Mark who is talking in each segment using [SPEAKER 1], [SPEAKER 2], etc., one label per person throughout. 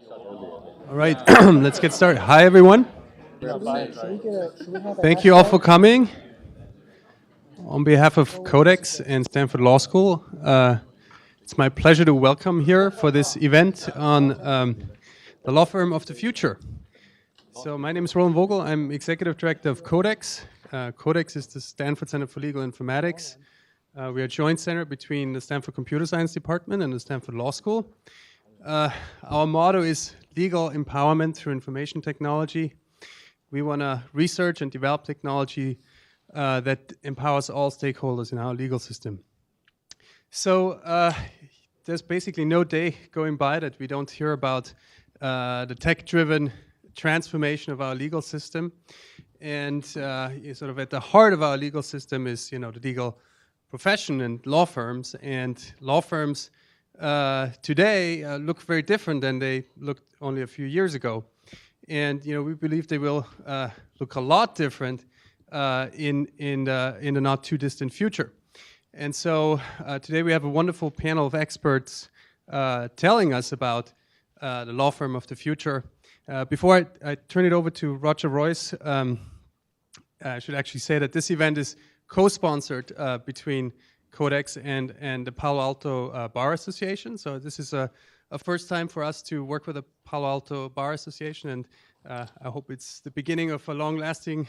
[SPEAKER 1] All right, let's get started. Hi, everyone. Thank you all for coming. On behalf of CodeX and Stanford Law School, it's my pleasure to welcome here for this event on the law firm of the future. So my name is Roland Vogel. I'm Executive Director of CodeX. CodeX is the Stanford Center for Legal Informatics. We are a joint center between the Stanford Computer Science Department and the Stanford Law School. Our motto is legal empowerment through information technology. We want to research and develop technology that empowers all stakeholders in our legal system. So there's basically no day going by that we don't hear about the tech-driven transformation of our legal system. And sort of at the heart of our legal system is, the legal profession and law firms. And law firms today look very different than they looked only a few years ago. And we believe they will look a lot different in the not too distant future. And so today we have a wonderful panel of experts telling us about the law firm of the future. Before I turn it over to Roger Royse, I should actually say that this event is co-sponsored between CodeX and the Palo Alto Bar Association. So this is a first time for us to work with the Palo Alto Bar Association, and I hope it's the beginning of a long-lasting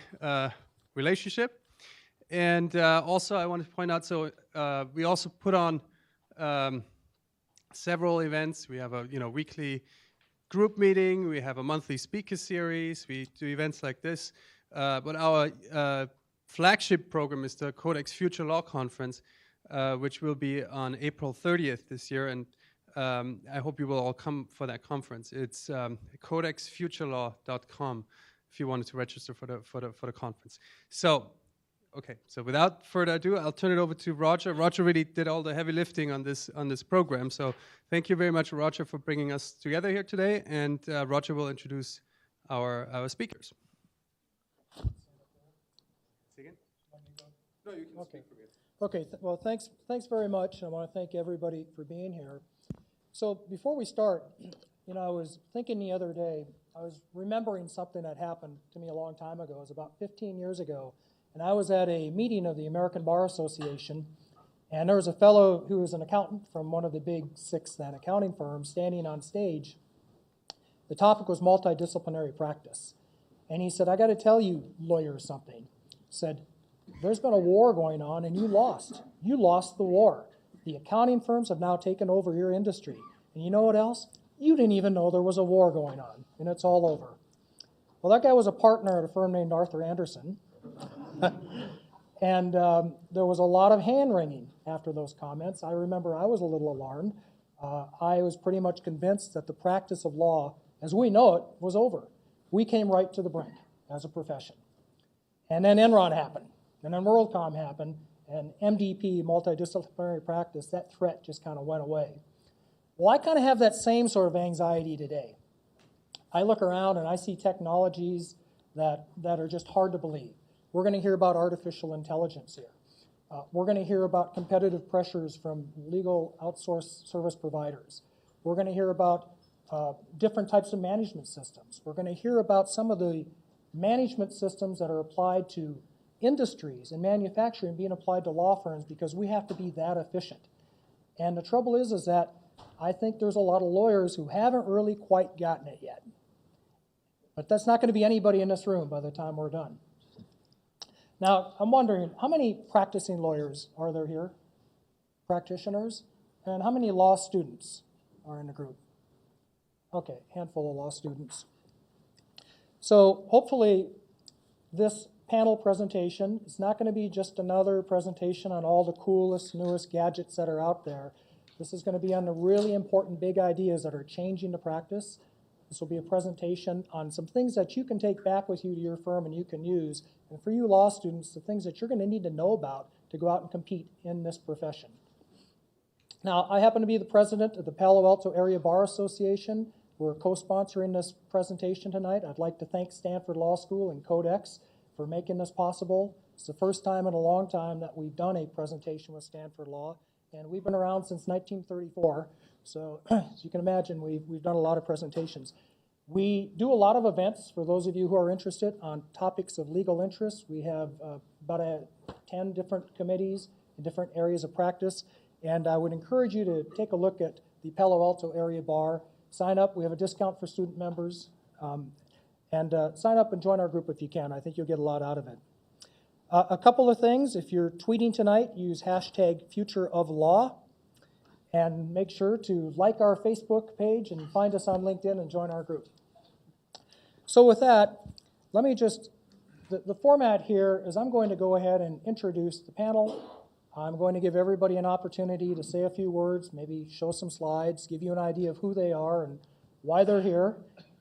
[SPEAKER 1] relationship. And also I want to point out, so we also put on several events. We have a weekly group meeting. We have a monthly speaker series. We do events like this. But our flagship program is the CodeX Future Law Conference, which will be on April 30th this year. And I hope you will all come for that conference. It's codexfuturelaw.com if you wanted to register for the conference. So, okay. So without further ado, I'll turn it over to Roger. Roger really did all the heavy lifting on this program. So thank you very much, Roger, for bringing us together here today. And Roger will introduce our speakers.
[SPEAKER 2] No, you can speak for me. Okay. Well, thanks very much. I want to thank everybody for being here. So before we start, I was thinking the other day, I was remembering something that happened to me a long time ago. It was about 15 years ago, and I was at a meeting of the American Bar Association, and there was a fellow who was an accountant from one of the big 6 then accounting firms standing on stage. The topic was multidisciplinary practice, and he said, "I got to tell you, lawyers, something." He said, "There's been a war going on, and you lost. You lost the war. The accounting firms have now taken over your industry. And you know what else? You didn't even know there was a war going on, and it's all over." Well, that guy was a partner at a firm named Arthur Andersen. And there was a lot of hand-wringing after those comments. I remember I was a little alarmed. I was pretty much convinced that the practice of law, as we know it, was over. We came right to the brink as a profession. And then Enron happened. And then WorldCom happened, and MDP, multidisciplinary practice, that threat just kind of went away. Well, I kind of have that same sort of anxiety today. I look around and I see technologies that are just hard to believe. We're going to hear about artificial intelligence here. We're going to hear about competitive pressures from legal outsourced service providers. We're going to hear about different types of management systems. We're going to hear about some of the management systems that are applied to industries and manufacturing being applied to law firms because we have to be that efficient. And the trouble is that I think there's a lot of lawyers who haven't really quite gotten it yet. But that's not going to be anybody in this room by the time we're done. Now, I'm wondering, how many practicing lawyers are there here? Practitioners? And how many law students are in the group? Okay, handful of law students. So hopefully this panel presentation is not going to be just another presentation on all the coolest, newest gadgets that are out there. This is going to be on the really important big ideas that are changing the practice. This will be a presentation on some things that you can take back with you to your firm and you can use. And for you law students, the things that you're going to need to know about to go out and compete in this profession. Now, I happen to be the president of the Palo Alto Area Bar Association. We're co-sponsoring this presentation tonight. I'd like to thank Stanford Law School and CodeX for making this possible. It's the first time in a long time that we've done a presentation with Stanford Law, and we've been around since 1934. So as you can imagine, we've done a lot of presentations. We do a lot of events for those of you who are interested on topics of legal interest. We have about 10 different committees in different areas of practice, and I would encourage you to take a look at the Palo Alto area bar. Sign up. We have a discount for student members, and sign up and join our group if you can. I think you'll get a lot out of it. A couple of things. If you're tweeting tonight, use hashtag #FutureOfLaw. And make sure to like our Facebook page and find us on LinkedIn and join our group. So with that, let me just, the format here is I'm going to go ahead and introduce the panel. I'm going to give everybody an opportunity to say a few words, maybe show some slides, give you an idea of who they are and why they're here.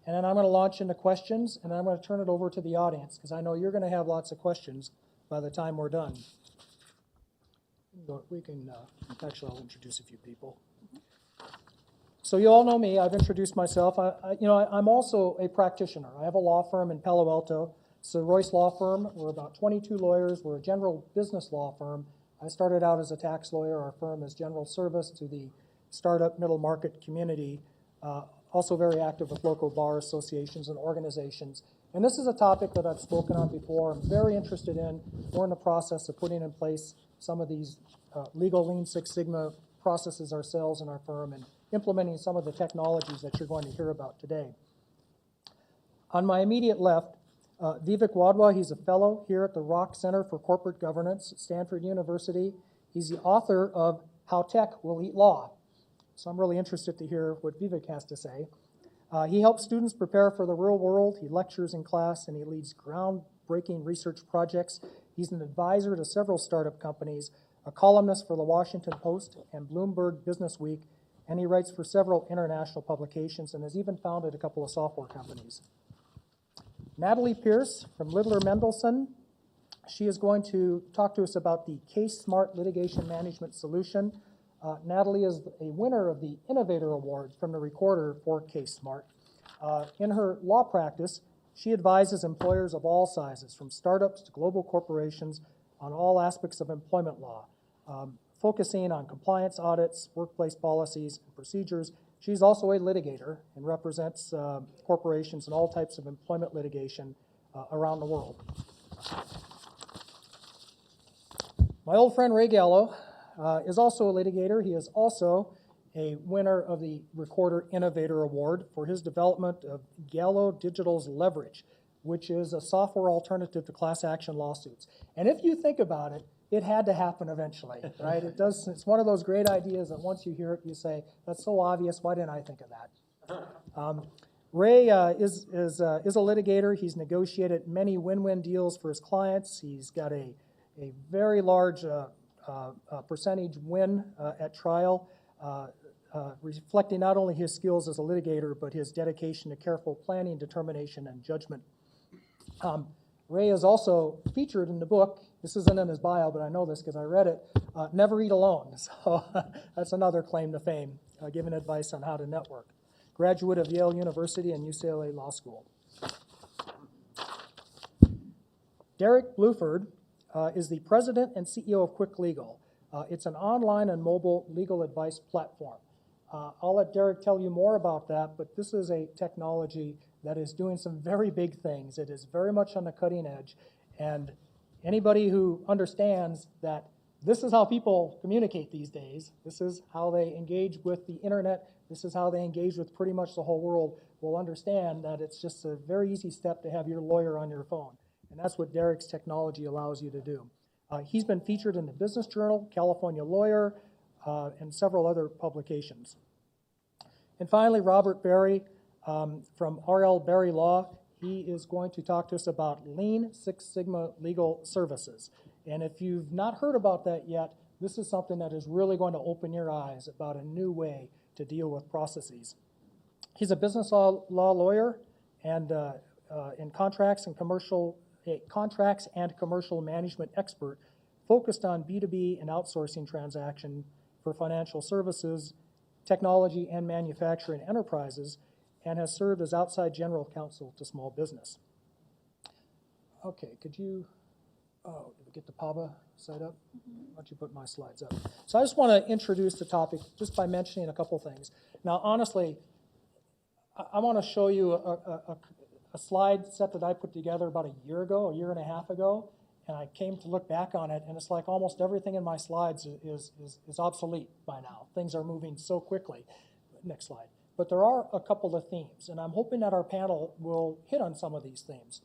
[SPEAKER 2] And then I'm going to launch into questions, and then I'm going to turn it over to the audience, because I know you're going to have lots of questions by the time we're done. We can, actually, I'll introduce a few people. So you all know me. I've introduced myself. I'm also a practitioner. I have a law firm in Palo Alto. It's a Royse law firm. We're about 22 lawyers. We're a general business law firm. I started out as a tax lawyer. Our firm is general service to the startup middle market community. Also very active with local bar associations and organizations. And this is a topic that I've spoken on before. I'm very interested in. We're in the process of putting in place some of these legal Lean Six Sigma processes ourselves in our firm and implementing some of the technologies that you're going to hear about today. On my immediate left, Vivek Wadwa, he's a fellow here at the Rock Center for Corporate Governance at Stanford University. He's the author of How Tech Will Eat Law. So I'm really interested to hear what Vivek has to say. He helps students prepare for the real world. He lectures in class, and he leads groundbreaking research projects. He's an advisor to several startup companies, a columnist for the Washington Post and Bloomberg Business Week, and he writes for several international publications and has even founded a couple of software companies. Natalie Pierce from Littler Mendelson. She is going to talk to us about the Case Smart Litigation Management Solution. Natalie is a winner of the Innovator Award from the Recorder for Case Smart. In her law practice, she advises employers of all sizes, from startups to global corporations, on all aspects of employment law, focusing on compliance audits, workplace policies, and procedures. She's also a litigator and represents corporations in all types of employment litigation around the world. My old friend Ray Gallo is also a litigator. He is also a winner of the Recorder Innovator Award for his development of Gallo Digital's Leverage, which is a software alternative to class action lawsuits. And if you think about it, it had to happen eventually, right? It's one of those great ideas that once you hear it, you say, that's so obvious, why didn't I think of that? Ray is a litigator. He's negotiated many win-win deals for his clients. He's got a very large percentage win at trial, reflecting not only his skills as a litigator, but his dedication to careful planning, determination, and judgment. Ray is also featured in the book. This isn't in his bio, but I know this because I read it. Never Eat Alone. So that's another claim to fame, giving advice on how to network. Graduate of Yale University and UCLA Law School. Derek Bluford is the president and CEO of Quick Legal. It's an online and mobile legal advice platform. I'll let Derek tell you more about that, but this is a technology that is doing some very big things. It is very much on the cutting edge, and anybody who understands that this is how people communicate these days, this is how they engage with the internet, this is how they engage with pretty much the whole world, will understand that it's just a very easy step to have your lawyer on your phone. And that's what Derek's technology allows you to do. He's been featured in the Business Journal, California Lawyer, and several other publications. And finally, Robert Berry from R.L. Berry Law. He is going to talk to us about Lean Six Sigma legal services. And if you've not heard about that yet, this is something that is really going to open your eyes about a new way to deal with processes. He's a business law lawyer and in contracts and commercial management expert focused on B2B and outsourcing transaction for financial services, technology, and manufacturing enterprises, and has served as outside general counsel to small business. Okay, could you, Oh, did we get the PABA site up? Why don't you put my slides up? So I just want to introduce the topic just by mentioning a couple things. Now, honestly, I want to show you a slide set that I put together about a year and a half ago, and I came to look back on it, and it's like almost everything in my slides is obsolete by now. Things are moving so quickly. Next slide. But there are a couple of themes, and I'm hoping that our panel will hit on some of these themes.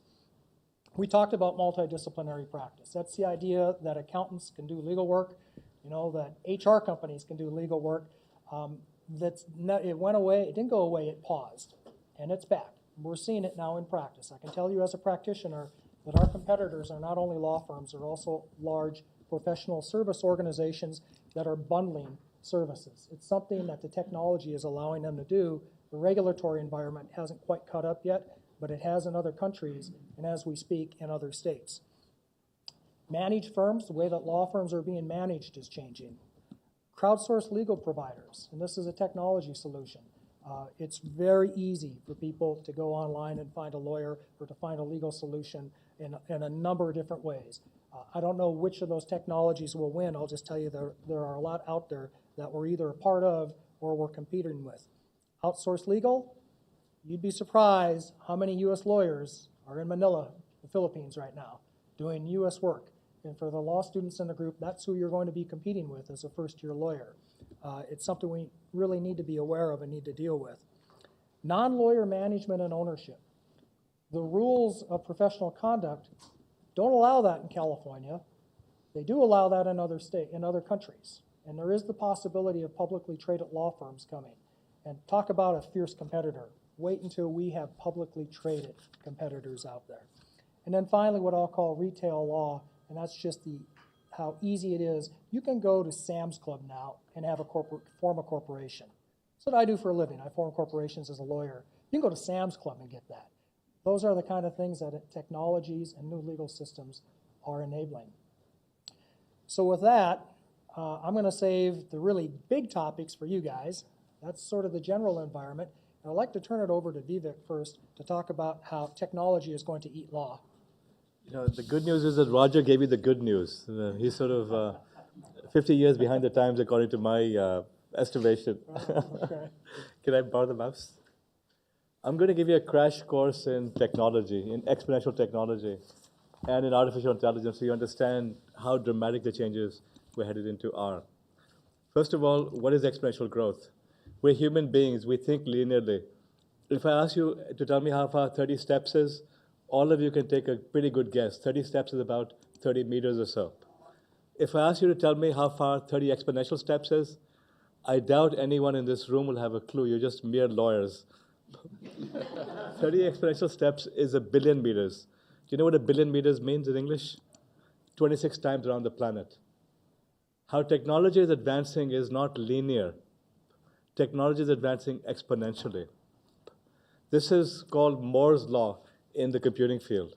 [SPEAKER 2] We talked about multidisciplinary practice. That's the idea that accountants can do legal work, that HR companies can do legal work. It went away, it didn't go away, it paused, and it's back. We're seeing it now in practice. I can tell you as a practitioner that our competitors are not only law firms, they're also large professional service organizations that are bundling services. It's something that the technology is allowing them to do. The regulatory environment hasn't quite caught up yet, but it has in other countries, and as we speak, in other states. Managed firms, the way that law firms are being managed is changing. Crowdsourced legal providers, and this is a technology solution. It's very easy for people to go online and find a lawyer or to find a legal solution in a number of different ways. I don't know which of those technologies will win. I'll just tell you there are a lot out there that we're either a part of or we're competing with. Outsourced legal, you'd be surprised how many U.S. lawyers are in Manila, the Philippines right now, doing U.S. work. And for the law students in the group, that's who you're going to be competing with as a first-year lawyer. It's something we really need to be aware of and need to deal with. Non-lawyer management and ownership. The rules of professional conduct don't allow that in California. They do allow that in other countries. And there is the possibility of publicly traded law firms coming. And talk about a fierce competitor. Wait until we have publicly traded competitors out there. And then finally, what I'll call retail law, and that's just how easy it is. You can go to Sam's Club now and have form a corporation. That's what I do for a living. I form corporations as a lawyer. You can go to Sam's Club and get that. Those are the kind of things that technologies and new legal systems are enabling. So with that, I'm going to save the really big topics for you guys. That's sort of the general environment. And I'd like to turn it over to Vivek first to talk about how technology is going to eat law.
[SPEAKER 3] The good news is that Roger gave you the good news. He's sort of 50 years behind the times, according to my estimation.
[SPEAKER 2] Okay.
[SPEAKER 3] Can I borrow the mouse? I'm going to give you a crash course in technology, in exponential technology, and in artificial intelligence, so you understand how dramatic the changes we're headed into are. First of all, what is exponential growth? We're human beings. We think linearly. If I ask you to tell me how far 30 steps is, all of you can take a pretty good guess. 30 steps is about 30 meters or so. If I ask you to tell me how far 30 exponential steps is, I doubt anyone in this room will have a clue. You're just mere lawyers. 30 exponential steps is 1 billion meters. Do you know what 1 billion meters means in English? 26 times around the planet. How technology is advancing is not linear. Technology is advancing exponentially. This is called Moore's law in the computing field.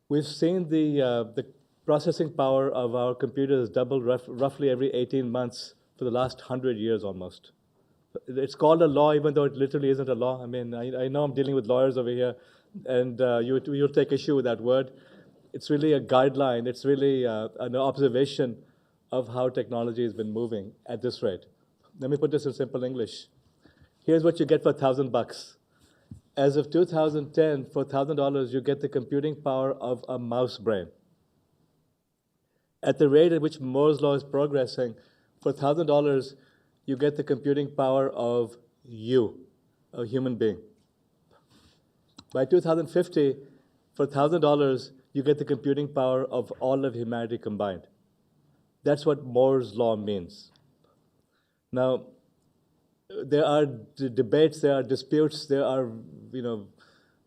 [SPEAKER 3] We've seen the processing power of our computers double roughly every 18 months for the last 100 years almost. It's called a law, even though it literally isn't a law. I mean, I know I'm dealing with lawyers over here, and you'll take issue with that word. It's really a guideline. It's really an observation of how technology has been moving at this rate. Let me put this in simple English. Here's what you get for $1,000. As of 2010, for $1,000, you get the computing power of a mouse brain. At the rate at which Moore's law is progressing, for $1,000, you get the computing power of you, a human being. By 2050, for $1,000, you get the computing power of all of humanity combined. That's what Moore's law means. Now, there are debates, there are disputes, there are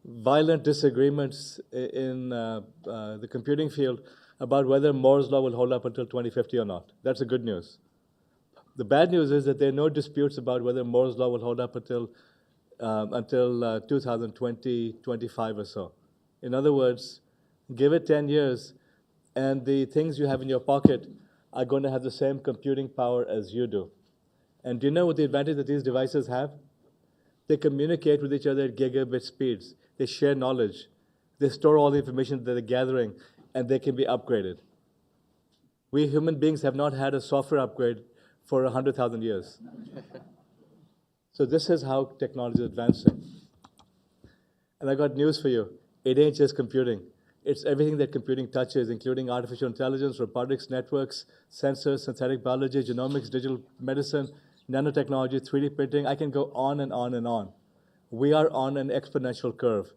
[SPEAKER 3] violent disagreements in the computing field about whether Moore's law will hold up until 2050 or not. That's the good news. The bad news is that there are no disputes about whether Moore's law will hold up until 2020, 25 or so. In other words, give it 10 years, and the things you have in your pocket are going to have the same computing power as you do. And do you know what the advantage that these devices have? They communicate with each other at gigabit speeds. They share knowledge. They store all the information that they're gathering, and they can be upgraded. We human beings have not had a software upgrade for 100,000 years. So this is how technology is advancing. And I got news for you. It ain't just computing. It's everything that computing touches, including artificial intelligence, robotics, networks, sensors, synthetic biology, genomics, digital medicine, nanotechnology, 3D printing. I can go on and on and on. We are on an exponential curve.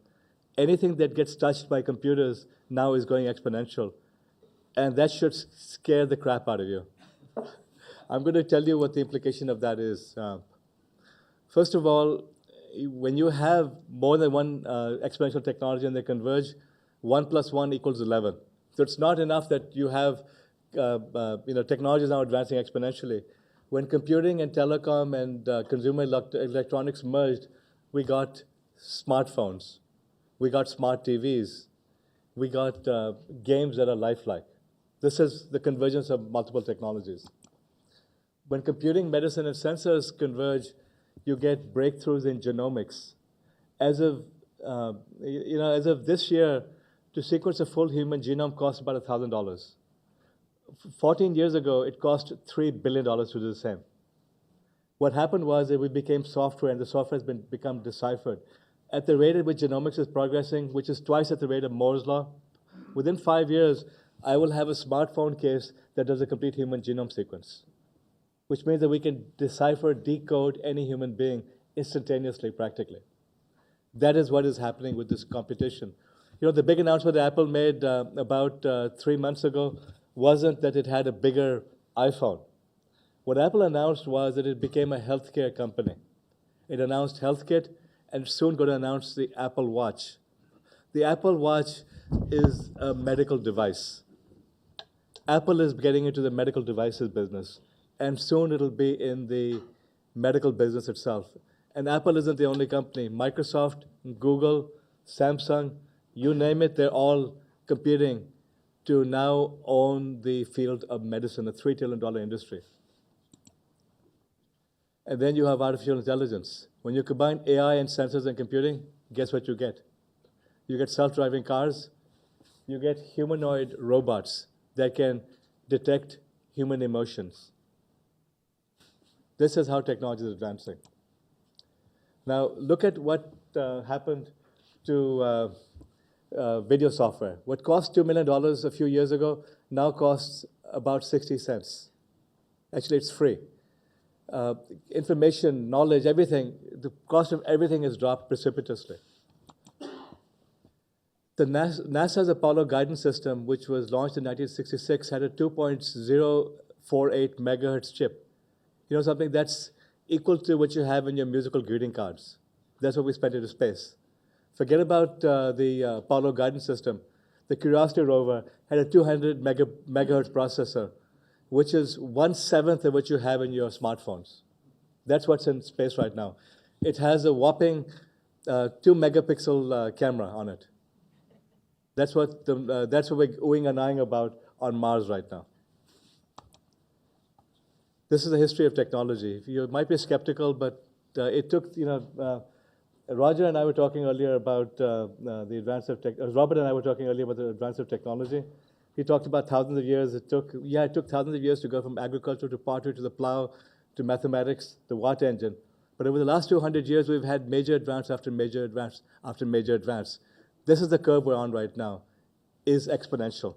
[SPEAKER 3] Anything that gets touched by computers now is going exponential. And that should scare the crap out of you. I'm going to tell you what the implication of that is. First of all, when you have more than one exponential technology and they converge, 1 + 1 = 11. So it's not enough that you have technologies now advancing exponentially. When computing and telecom and consumer electronics merged, we got smartphones, we got smart TVs, we got games that are lifelike. This is the convergence of multiple technologies. When computing, medicine, and sensors converge, you get breakthroughs in genomics. As of this year, to sequence a full human genome costs about $1,000. 14 years ago, it cost $3 billion to do the same. What happened was that we became software, and the software has become deciphered. At the rate at which genomics is progressing, which is twice at the rate of Moore's law, within 5 years, I will have a smartphone case that does a complete human genome sequence, which means that we can decipher, decode any human being instantaneously, practically. That is what is happening with this competition. The big announcement that Apple made about 3 months ago wasn't that it had a bigger iPhone. What Apple announced was that it became a healthcare company. It announced HealthKit, and soon going to announce the Apple Watch. The Apple Watch is a medical device. Apple is getting into the medical devices business, and soon it'll be in the medical business itself. And Apple isn't the only company. Microsoft, Google, Samsung, you name it, they're all competing to now own the field of medicine, a $3 trillion industry. And then you have artificial intelligence. When you combine AI and sensors and computing, guess what you get? You get self-driving cars, you get humanoid robots that can detect human emotions. This is how technology is advancing. Now, look at what happened to video software. What cost $2 million a few years ago now costs about 60 cents. Actually, it's free. Information, knowledge, everything, the cost of everything has dropped precipitously. The NASA's Apollo guidance system, which was launched in 1966, had a 2.048 megahertz chip. Something that's equal to what you have in your musical greeting cards. That's what we spent into space. Forget about the Apollo guidance system. The Curiosity rover had a 200 megahertz processor, which is 1/7 of what you have in your smartphones. That's what's in space right now. It has a whopping 2 megapixel camera on it. That's what we're oohing and eyeing about on Mars right now. This is the history of technology. You might be skeptical, but it took, Roger and I were talking earlier about the advance of Robert and I were talking earlier about the advance of technology. He talked about thousands of years. It took thousands of years to go from agriculture to pottery to the plow to mathematics, the Watt engine. But over the last 200 years, we've had major advance after major advance after major advance. This is the curve we're on right now, is exponential.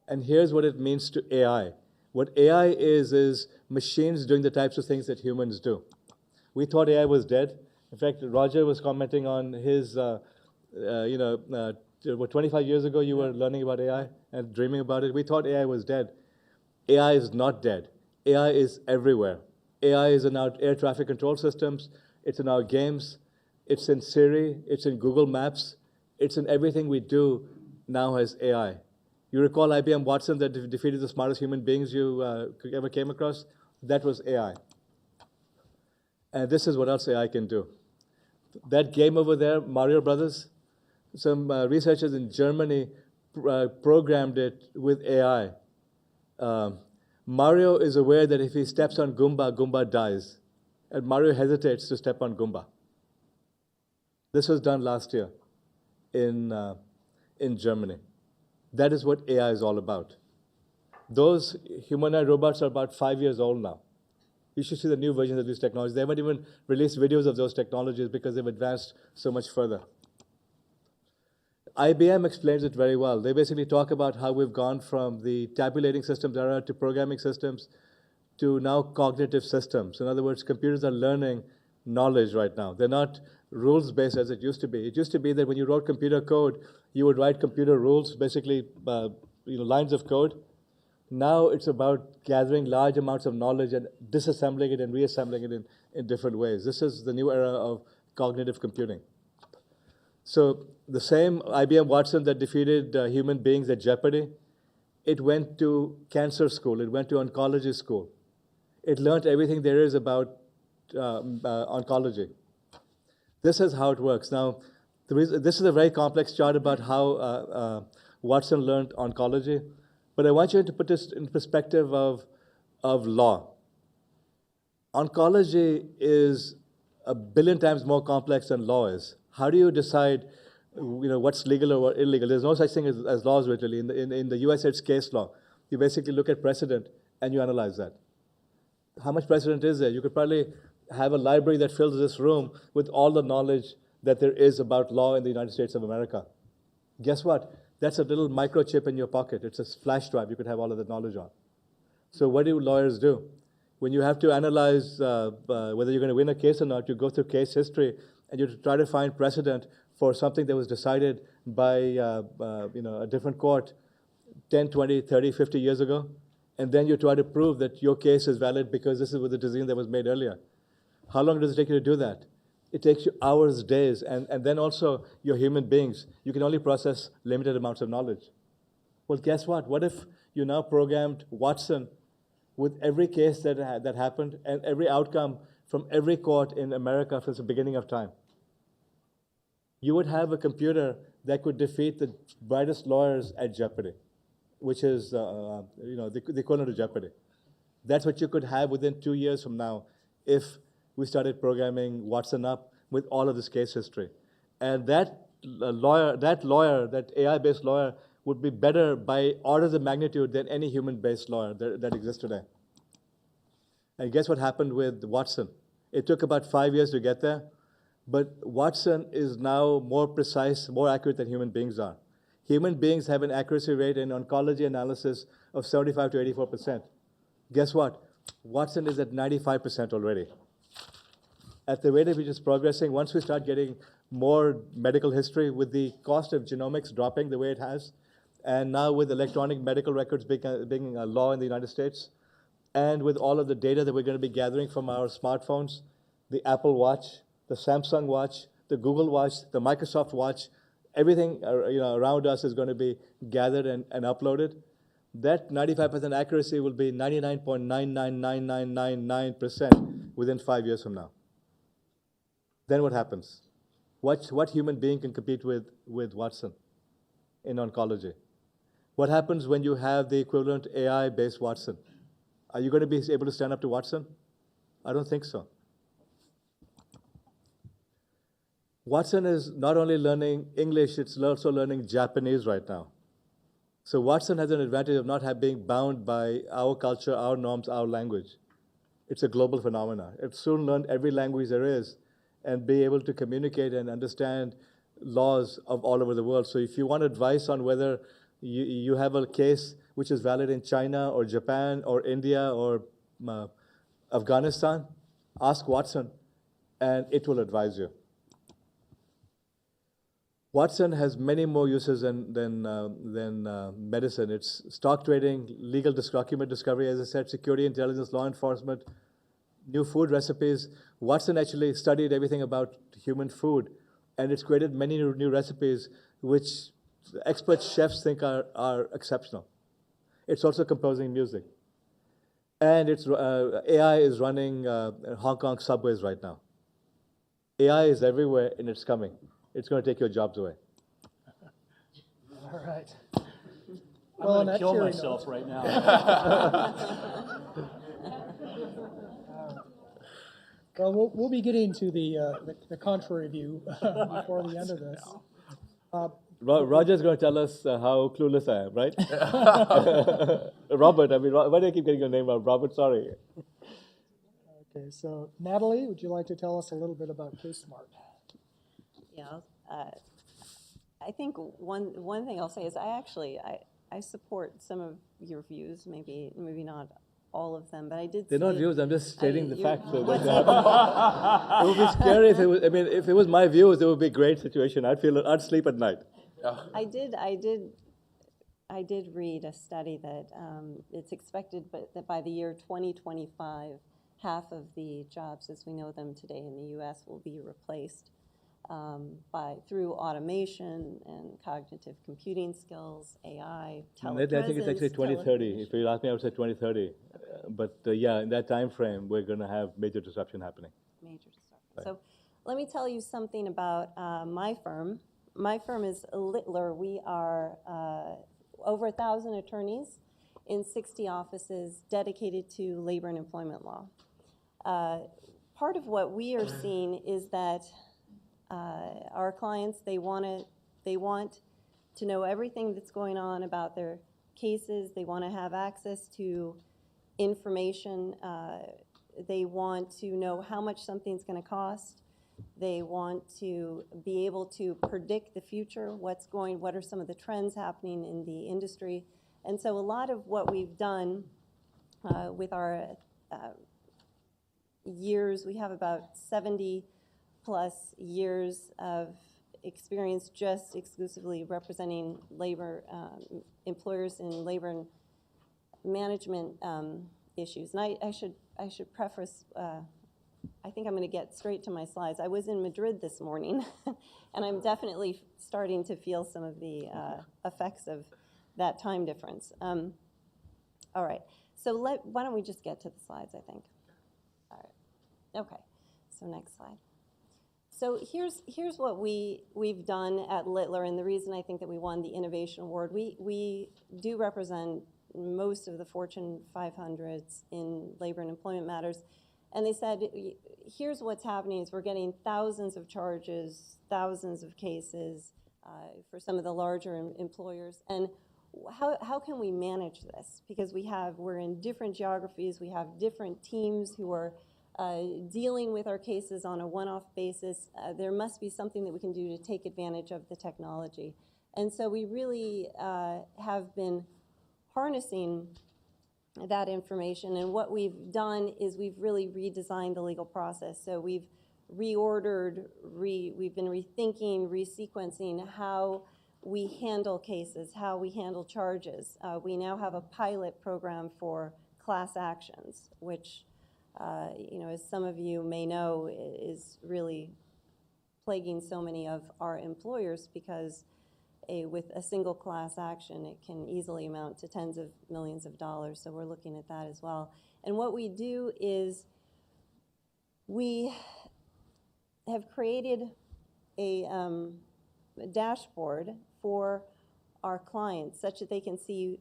[SPEAKER 3] And here's what it means to AI. What AI is machines doing the types of things that humans do. We thought AI was dead. In fact, Roger was commenting on his, 25 years ago you were learning about AI and dreaming about it. We thought AI was dead. AI is not dead. AI is everywhere. AI is in our air traffic control systems. It's in our games. It's in Siri. It's in Google Maps. It's in everything we do now has AI. You recall IBM Watson that defeated the smartest human beings you ever came across? That was AI. And this is what else AI can do. That game over there, Mario Brothers, some researchers in Germany programmed it with AI. Mario is aware that if he steps on Goomba, Goomba dies. And Mario hesitates to step on Goomba. This was done last year in Germany. That is what AI is all about. Those humanoid robots are about 5 years old now. You should see the new versions of these technologies. They haven't even released videos of those technologies because they've advanced so much further. IBM explains it very well. They basically talk about how we've gone from the tabulating systems era to programming systems to now cognitive systems. In other words, computers are learning knowledge right now. They're not rules-based as it used to be. It used to be that when you wrote computer code, you would write computer rules, basically lines of code. Now it's about gathering large amounts of knowledge and disassembling it and reassembling it in different ways. This is the new era of cognitive computing. So the same IBM Watson that defeated human beings at Jeopardy, it went to cancer school. It went to oncology school. It learned everything there is about oncology. This is how it works. Now, this is a very complex chart about how Watson learned oncology, but I want you to put this in perspective of law. Oncology is 1 billion times more complex than law is. How do you decide what's legal or illegal? There's no such thing as laws, really. In the US, it's case law. You basically look at precedent and you analyze that. How much precedent is there? You could probably have a library that fills this room with all the knowledge that there is about law in the United States of America. Guess what? That's a little microchip in your pocket. It's a flash drive you could have all of that knowledge on. So what do lawyers do? When you have to analyze whether you're going to win a case or not, you go through case history and you try to find precedent for something that was decided by a different court 10, 20, 30, 50 years ago. And then you try to prove that your case is valid because this is with the decision that was made earlier. How long does it take you to do that? It takes you hours, days, and then also you're human beings. You can only process limited amounts of knowledge. Well, guess what? What if you now programmed Watson with every case that happened and every outcome from every court in America since the beginning of time? You would have a computer that could defeat the brightest lawyers at Jeopardy, which is the equivalent of Jeopardy. That's what you could have within 2 years from now if we started programming Watson up with all of this case history. And that AI-based lawyer would be better by orders of magnitude than any human-based lawyer that exists today. And guess what happened with Watson? It took about 5 years to get there, but Watson is now more precise, more accurate than human beings are. Human beings have an accuracy rate in oncology analysis of 75 to 84%. Guess what? Watson is at 95% already. At the rate at which it's progressing, once we start getting more medical history with the cost of genomics dropping the way it has, and now with electronic medical records being a law in the United States, and with all of the data that we're going to be gathering from our smartphones, the Apple Watch, the Samsung Watch, the Google Watch, the Microsoft Watch, everything around us is going to be gathered and uploaded. That 95% accuracy will be 99.999999% within 5 years from now. Then what happens? What human being can compete with Watson in oncology? What happens when you have the equivalent AI-based Watson? Are you going to be able to stand up to Watson? I don't think so. Watson is not only learning English, it's also learning Japanese right now. So Watson has an advantage of not being bound by our culture, our norms, our language. It's a global phenomenon. It soon learned every language there is and be able to communicate and understand laws of all over the world. So if you want advice on whether you have a case which is valid in China or Japan or India or Afghanistan, ask Watson and it will advise you. Watson has many more uses than medicine. It's stock trading, legal document discovery, as I said, security, intelligence, law enforcement, new food recipes. Watson actually studied everything about human food, and it's created many new recipes which expert chefs think are exceptional. It's also composing music. And AI is running Hong Kong subways right now. AI is everywhere, and it's coming. It's going to take your jobs away.
[SPEAKER 2] All right.
[SPEAKER 4] I'm going to kill myself right now.
[SPEAKER 2] Well, we'll be getting to the contrary view before the end of this.
[SPEAKER 3] Roger's going to tell us how clueless I am, right? Robert, I mean, why do I keep getting your name wrong? Robert, sorry.
[SPEAKER 2] Okay, so Natalie, would you like to tell us a little bit about CaseSmart?
[SPEAKER 5] Yeah, I think one thing I'll say is I support some of your views, maybe not all of them, but I did.
[SPEAKER 3] They're not
[SPEAKER 5] see-
[SPEAKER 3] views. I'm just stating the facts. So
[SPEAKER 5] What's
[SPEAKER 3] that
[SPEAKER 5] up?
[SPEAKER 3] it would be scary if it was. I mean, if it was my views, it would be a great situation. I'd sleep at night.
[SPEAKER 5] I did read a study that it's expected that by the year 2025, half of the jobs as we know them today in the U.S. will be replaced through automation and cognitive computing skills, AI, telepresence.
[SPEAKER 3] I think it's actually 2030.
[SPEAKER 5] television.
[SPEAKER 3] If you ask me, I would say 2030. But yeah, in that time frame, we're going to have major disruption happening.
[SPEAKER 5] Major disruption. So let me tell you something about my firm. My firm is Littler. We are over 1,000 attorneys in 60 offices dedicated to labor and employment law. Part of what we are seeing is that our clients, they want to know everything that's going on about their cases. They want to have access to information. They want to know how much something's going to cost. They want to be able to predict the future, what are some of the trends happening in the industry. And so a lot of what we've done with our years, we have about 70 plus years of experience just exclusively representing labor, employers in labor and management issues. And I should preface, I think I'm going to get straight to my slides. I was in Madrid this morning, and I'm definitely starting to feel some of the effects of that time difference. All right, so why don't we just get to the slides, I think. All right, okay, so next slide. So here's what we've done at Littler, and the reason I think that we won the Innovation Award. We do represent most of the Fortune 500s in labor and employment matters. And they said, here's what's happening is we're getting thousands of charges, thousands of cases for some of the larger employers. And how can we manage this? Because we're in different geographies, we have different teams who are dealing with our cases on a one-off basis. There must be something that we can do to take advantage of the technology. And so we really have been harnessing that information, and what we've done is we've really redesigned the legal process. So we've reordered, we've been rethinking, resequencing how we handle cases, how we handle charges. We now have a pilot program for class actions, which, as some of you may know, is really plaguing so many of our employers because with a single class action, it can easily amount to tens of millions of dollars. So we're looking at that as well. And what we do is we have created a dashboard for our clients such that they can see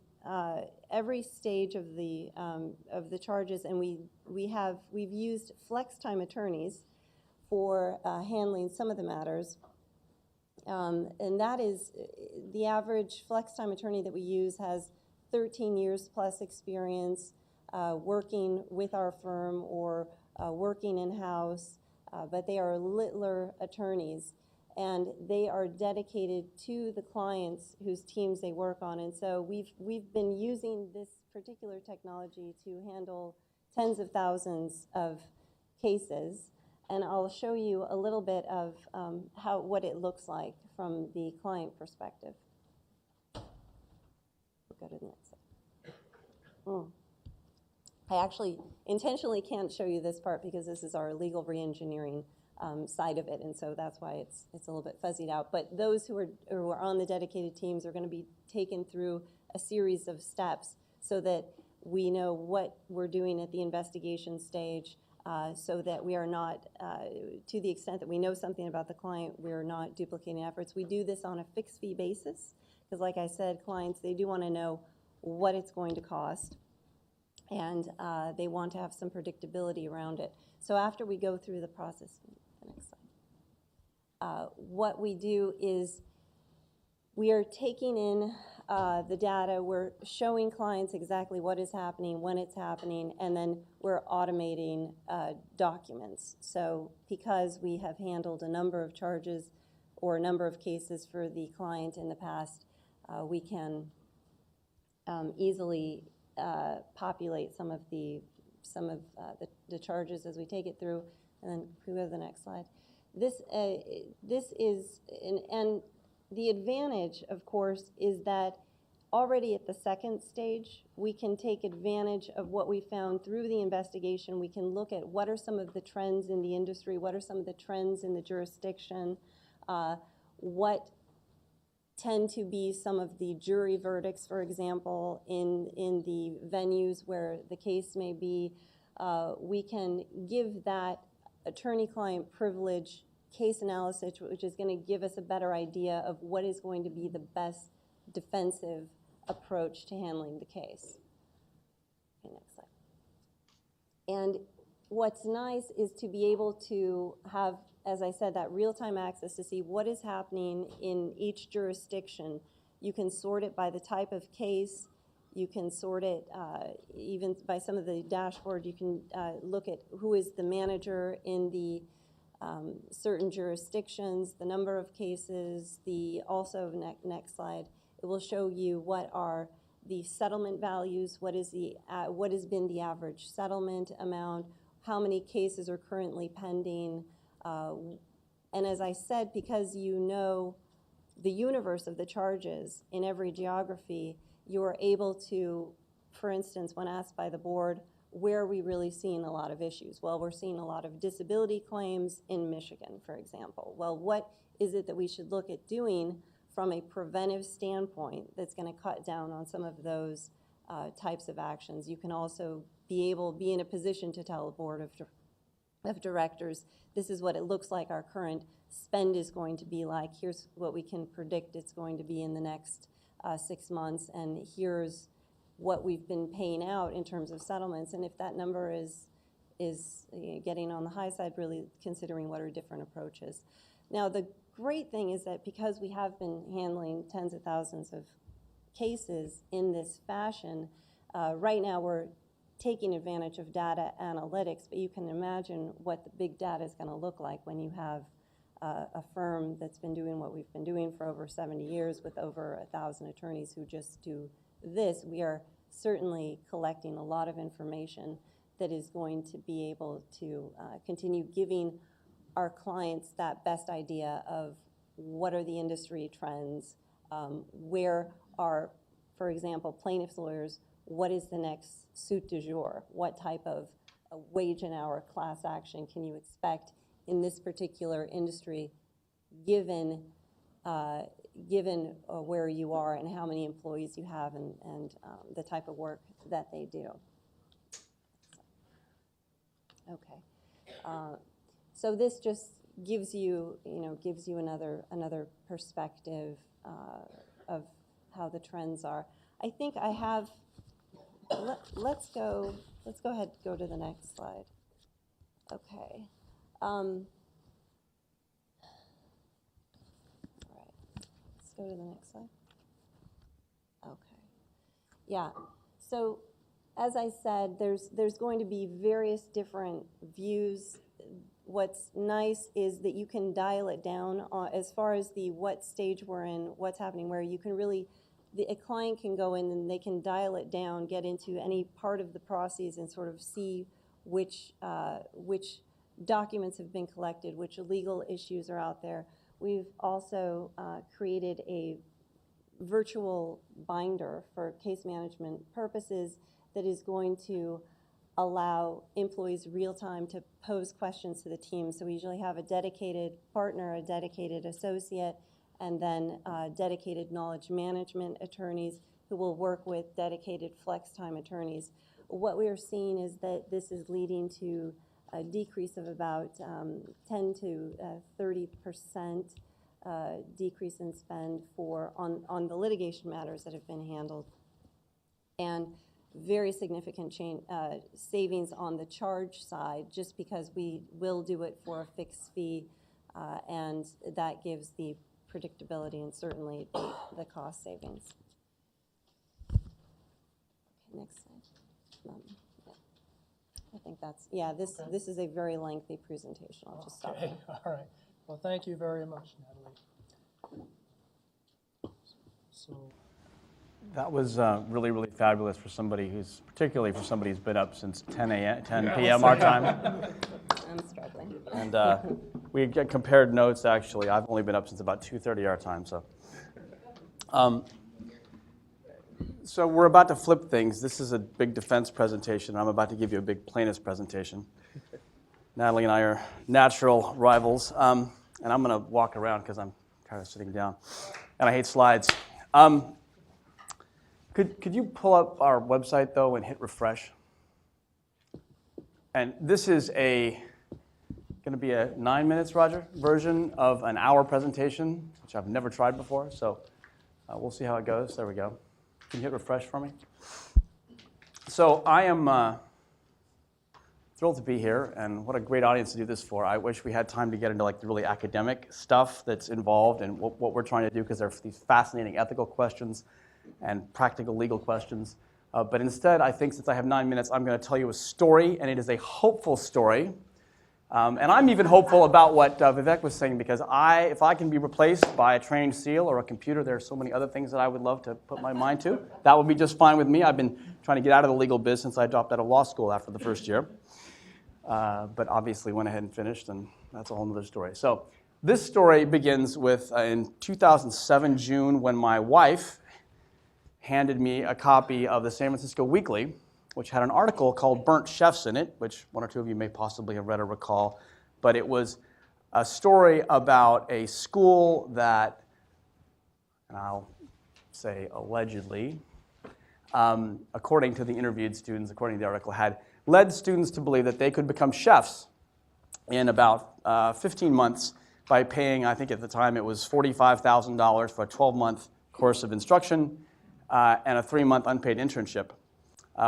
[SPEAKER 5] every stage of the charges. And we've used flex time attorneys for handling some of the matters. And that is, the average flex time attorney that we use has 13 years plus experience working with our firm or working in-house, but they are Littler attorneys, and they are dedicated to the clients whose teams they work on. And so we've been using this particular technology to handle tens of thousands of cases. And I'll show you a little bit of what it looks like from the client perspective. We'll go to the next slide. I actually intentionally can't show you this part because this is our legal reengineering side of it, and so that's why it's a little bit fuzzied out. But those who are on the dedicated teams are going to be taken through a series of steps so that we know what we're doing at the investigation stage. So that we are not, to the extent that we know something about the client, we're not duplicating efforts. We do this on a fixed fee basis because, like I said, clients, they do want to know what it's going to cost, and they want to have some predictability around it. So after we go through the process, the next slide, what we do is We are taking in the data, we're showing clients exactly what is happening, when it's happening, and then we're automating documents. So because we have handled a number of charges or a number of cases for the client in the past, we can easily populate some of the charges as we take it through. And then can we go to the next slide? This is, and the advantage, of course, is that already at the second stage, we can take advantage of what we found through the investigation. We can look at what are some of the trends in the industry, what are some of the trends in the jurisdiction, what tend to be some of the jury verdicts, for example, in the venues where the case may be. We can give that attorney-client privilege case analysis, which is going to give us a better idea of what is going to be the best defensive approach to handling the case. Okay, next slide. And what's nice is to be able to have, as I said, that real-time access to see what is happening in each jurisdiction. You can sort it by the type of case. You can sort it even by some of the dashboard. You can look at who is the manager in the certain jurisdictions, the number of cases, also next slide, it will show you what are the settlement values, what has been the average settlement amount, how many cases are currently pending. And as I said, because you know the universe of the charges in every geography, you are able to, for instance, when asked by the board, where are we really seeing a lot of issues? Well, we're seeing a lot of disability claims in Michigan, for example. Well, what is it that we should look at doing from a preventive standpoint that's going to cut down on some of those types of actions? You can also be in a position to tell a board of directors, this is what it looks like our current spend is going to be like. Here's what we can predict it's going to be in the next 6 months, and here's what we've been paying out in terms of settlements. And if that number is getting on the high side, really considering what are different approaches. Now, the great thing is that because we have been handling tens of thousands of cases in this fashion, right now we're taking advantage of data analytics, but you can imagine what the big data is going to look like when you have a firm that's been doing what we've been doing for over 70 years with over 1,000 attorneys who just do this. We are certainly collecting a lot of information that is going to be able to continue giving our clients that best idea of what are the industry trends, where are, for example, plaintiffs' lawyers, what is the next suit du jour? What type of wage and hour class action can you expect in this particular industry given where you are and how many employees you have and the type of work that they do. Okay, so this just gives you another perspective of how the trends are. I think I have. Let's go ahead. Go to the next slide. Okay. All right. Let's go to the next slide. Okay. Yeah. So, as I said, there's going to be various different views. What's nice is that you can dial it down as far as what stage we're in, what's happening, where you can really, a client can go in and they can dial it down, get into any part of the process and sort of see which documents have been collected, which legal issues are out there. We've also created a virtual binder for case management purposes that is going to allow employees real time to pose questions to the team. So we usually have a dedicated partner, a dedicated associate, and then dedicated knowledge management attorneys who will work with dedicated flex time attorneys. What we are seeing is that this is leading to a decrease of about 10 to 30% decrease in spend on the litigation matters that have been handled, and very significant savings on the charge side, just because we will do it for a fixed fee, and that gives the predictability and certainly the cost savings. Okay, next slide. Yeah. I think that's, this is a very lengthy presentation. I'll just stop
[SPEAKER 2] Okay,
[SPEAKER 5] there.
[SPEAKER 2] all right. Well, thank you very much, Natalie. So,
[SPEAKER 4] That was really, really fabulous for somebody particularly for somebody who's been up since 10 p.m. our time.
[SPEAKER 5] I'm struggling.
[SPEAKER 4] And we get compared notes, actually. I've only been up since about 2:30 our time, so. So we're about to flip things. This is a big defense presentation. I'm about to give you a big plaintiff's presentation. Natalie and I are natural rivals, and I'm going to walk around because I'm tired of sitting down, and I hate slides. Could you pull up our website, though, and hit refresh? And this is going to be a 9 minutes, Roger, version of an hour presentation, which I've never tried before, so we'll see how it goes. There we go. Can you hit refresh for me? So I am thrilled to be here, and what a great audience to do this for. I wish we had time to get into like the really academic stuff that's involved and what we're trying to do, because there are these fascinating ethical questions and practical legal questions. But instead, I think since I have 9 minutes, I'm going to tell you a story, and it is a hopeful story. And I'm even hopeful about what Vivek was saying, because if I can be replaced by a trained SEAL or a computer, there are so many other things that I would love to put my mind to. That would be just fine with me. I've been trying to get out of the legal biz since I dropped out of law school after the first year. But obviously went ahead and finished, and that's a whole other story. So this story begins with in 2007, June, when my wife handed me a copy of the San Francisco Weekly, which had an article called Burnt Chefs in it, which one or two of you may possibly have read or recall. But it was a story about a school that, and I'll say allegedly, according to the interviewed students, according to the article, had led students to believe that they could become chefs in about 15 months by paying, I think at the time it was $45,000 for a 12-month course of instruction and a 3-month unpaid internship.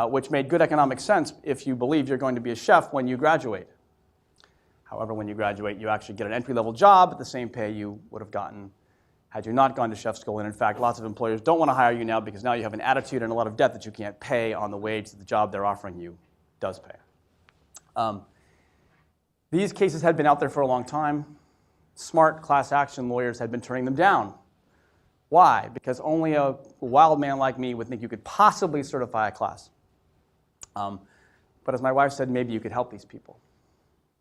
[SPEAKER 4] Which made good economic sense if you believe you're going to be a chef when you graduate. However, when you graduate, you actually get an entry-level job at the same pay you would have gotten had you not gone to chef school. And in fact, lots of employers don't want to hire you now because now you have an attitude and a lot of debt that you can't pay on the wage that the job they're offering you does pay. These cases had been out there for a long time. Smart class action lawyers had been turning them down. Why? Because only a wild man like me would think you could possibly certify a class. But as my wife said, maybe you could help these people.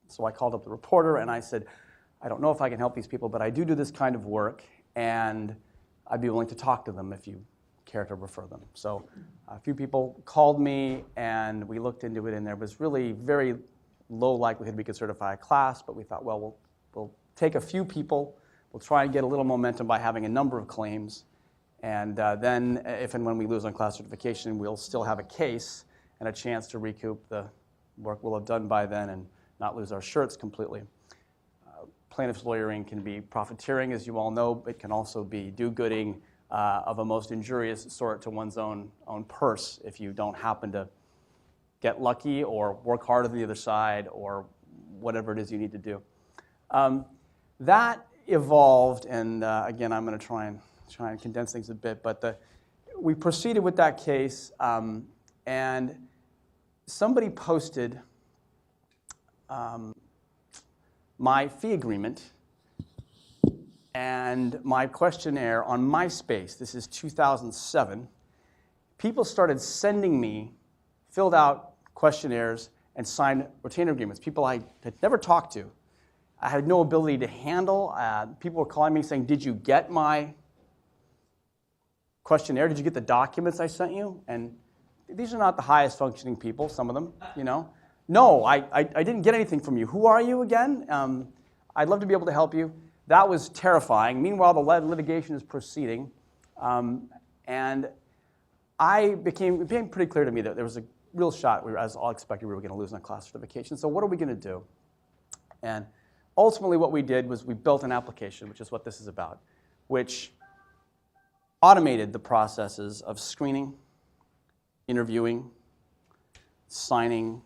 [SPEAKER 4] So I called up the reporter and I said, I don't know if I can help these people, but I do this kind of work, and I'd be willing to talk to them if you care to refer them. So a few people called me, and we looked into it, and there was really very low likelihood we could certify a class, but we thought, well, we'll take a few people. We'll try and get a little momentum by having a number of claims, and then if and when we lose on class certification, we'll still have a case and a chance to recoup the work we'll have done by then and not lose our shirts completely. Plaintiff's lawyering can be profiteering, as you all know. It can also be do-gooding of a most injurious sort to one's own purse if you don't happen to get lucky or work hard on the other side or whatever it is you need to do. That evolved, and again, I'm going to try and condense things a bit, but we proceeded with that case, and somebody posted my fee agreement and my questionnaire on MySpace. This is 2007. People started sending me filled out questionnaires and signed retainer agreements, people I had never talked to. I had no ability to handle. People were calling me saying, did you get my questionnaire? Did you get the documents I sent you? And these are not the highest functioning people, some of them, you know. No, I didn't get anything from you. Who are you again? I'd love to be able to help you. That was terrifying. Meanwhile, the litigation is proceeding. And it became pretty clear to me that there was a real shot, as all expected, we were going to lose on class certification. So what are we going to do? And ultimately, what we did was we built an application, which is what this is about, which automated the processes of screening, interviewing, signing,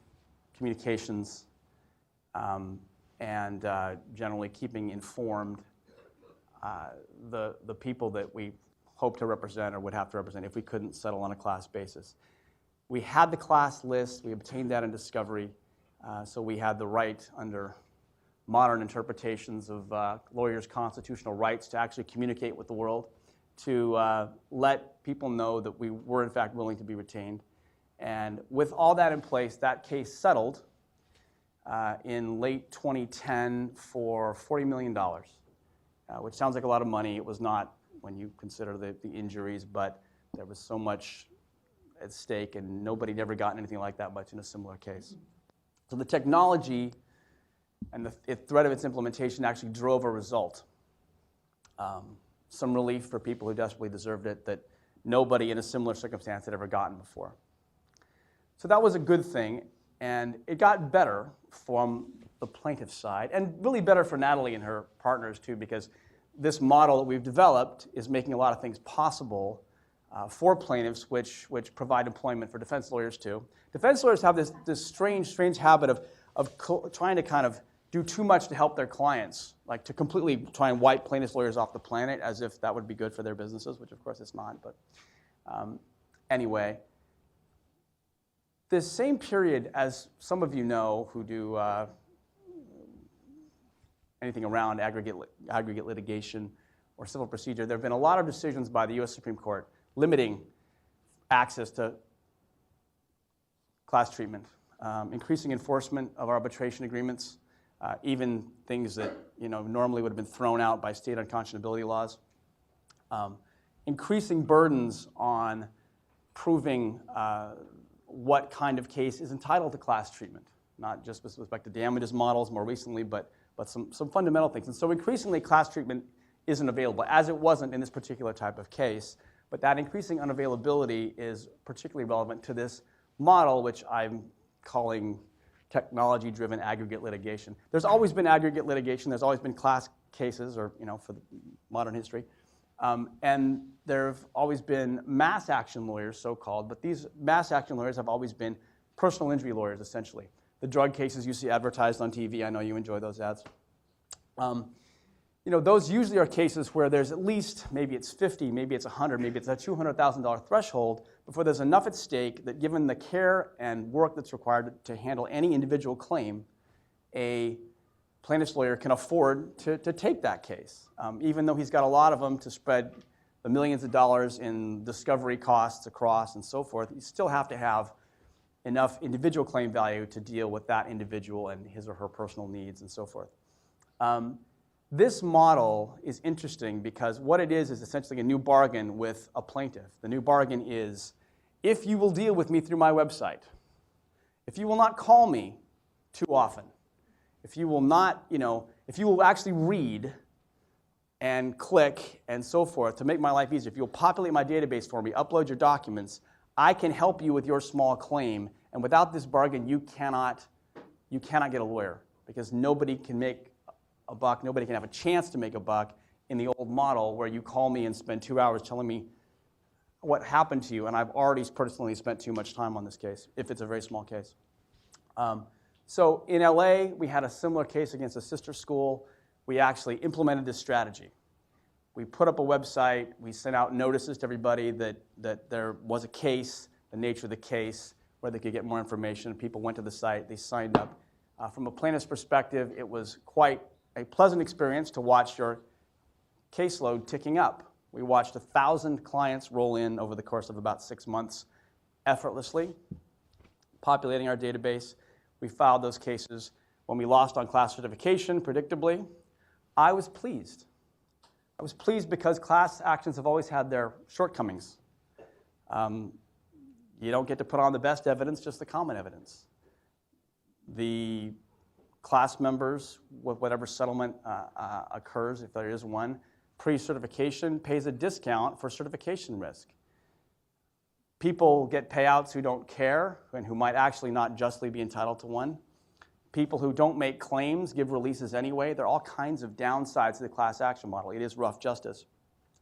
[SPEAKER 4] communications, and generally keeping informed the people that we hope to represent or would have to represent if we couldn't settle on a class basis. We had the class list. We obtained that in discovery, so we had the right under modern interpretations of lawyers' constitutional rights to actually communicate with the world, to let people know that we were in fact willing to be retained. And with all that in place, that case settled in late 2010 for $40 million, which sounds like a lot of money. It was not when you consider the injuries, but there was so much at stake, and nobody had ever gotten anything like that much in a similar case. So the technology and the threat of its implementation actually drove a result. Some relief for people who desperately deserved it that nobody in a similar circumstance had ever gotten before. So that was a good thing, and it got better from the plaintiff's side, and really better for Natalie and her partners too, because this model that we've developed is making a lot of things possible for plaintiffs, which provide employment for defense lawyers too. Defense lawyers have this strange habit of trying to kind of do too much to help their clients, like to completely try and wipe plaintiffs lawyers off the planet as if that would be good for their businesses, which of course it's not. But anyway, this same period, as some of you know who do anything around aggregate litigation or civil procedure, there have been a lot of decisions by the U.S. Supreme Court limiting access to class treatment, increasing enforcement of arbitration agreements, even things that normally would have been thrown out by state unconscionability laws, increasing burdens on proving what kind of case is entitled to class treatment, not just with respect to damages models more recently, but some fundamental things. And so increasingly class treatment isn't available, as it wasn't in this particular type of case, but that increasing unavailability is particularly relevant to this model, which I'm calling technology-driven aggregate litigation. There's always been aggregate litigation. There's always been class cases, or for the modern history. And there have always been mass action lawyers, so-called, but these mass action lawyers have always been personal injury lawyers, essentially. The drug cases you see advertised on TV, I know you enjoy those ads. Those usually are cases where there's at least, maybe it's 50, maybe it's 100, maybe it's a $200,000 threshold before there's enough at stake that given the care and work that's required to handle any individual claim, a plaintiff's lawyer can afford to take that case, even though he's got a lot of them to spread the millions of dollars in discovery costs across and so forth. You still have to have enough individual claim value to deal with that individual and his or her personal needs and so forth. This model is interesting because what it is essentially a new bargain with a plaintiff. The new bargain is, if you will deal with me through my website, if you will not call me too often, if you will not, if you will actually read and click and so forth to make my life easier, if you'll populate my database for me, upload your documents, I can help you with your small claim. And without this bargain, you cannot get a lawyer, because nobody can make a buck, nobody can have a chance to make a buck in the old model where you call me and spend 2 hours telling me what happened to you, and I've already personally spent too much time on this case, if it's a very small case. So in LA, we had a similar case against a sister school. We actually implemented this strategy. We put up a website, we sent out notices to everybody that there was a case, the nature of the case, where they could get more information. People went to the site, they signed up. From a plaintiff's perspective, it was quite a pleasant experience to watch your caseload ticking up. We watched 1,000 clients roll in over the course of about 6 months effortlessly, populating our database. We filed those cases. When we lost on class certification, predictably, I was pleased. I was pleased because class actions have always had their shortcomings. You don't get to put on the best evidence, just the common evidence. The class members, with whatever settlement occurs, if there is one, pre-certification pays a discount for certification risk. People get payouts who don't care and who might actually not justly be entitled to one. People who don't make claims give releases anyway. There are all kinds of downsides to the class action model. It is rough justice.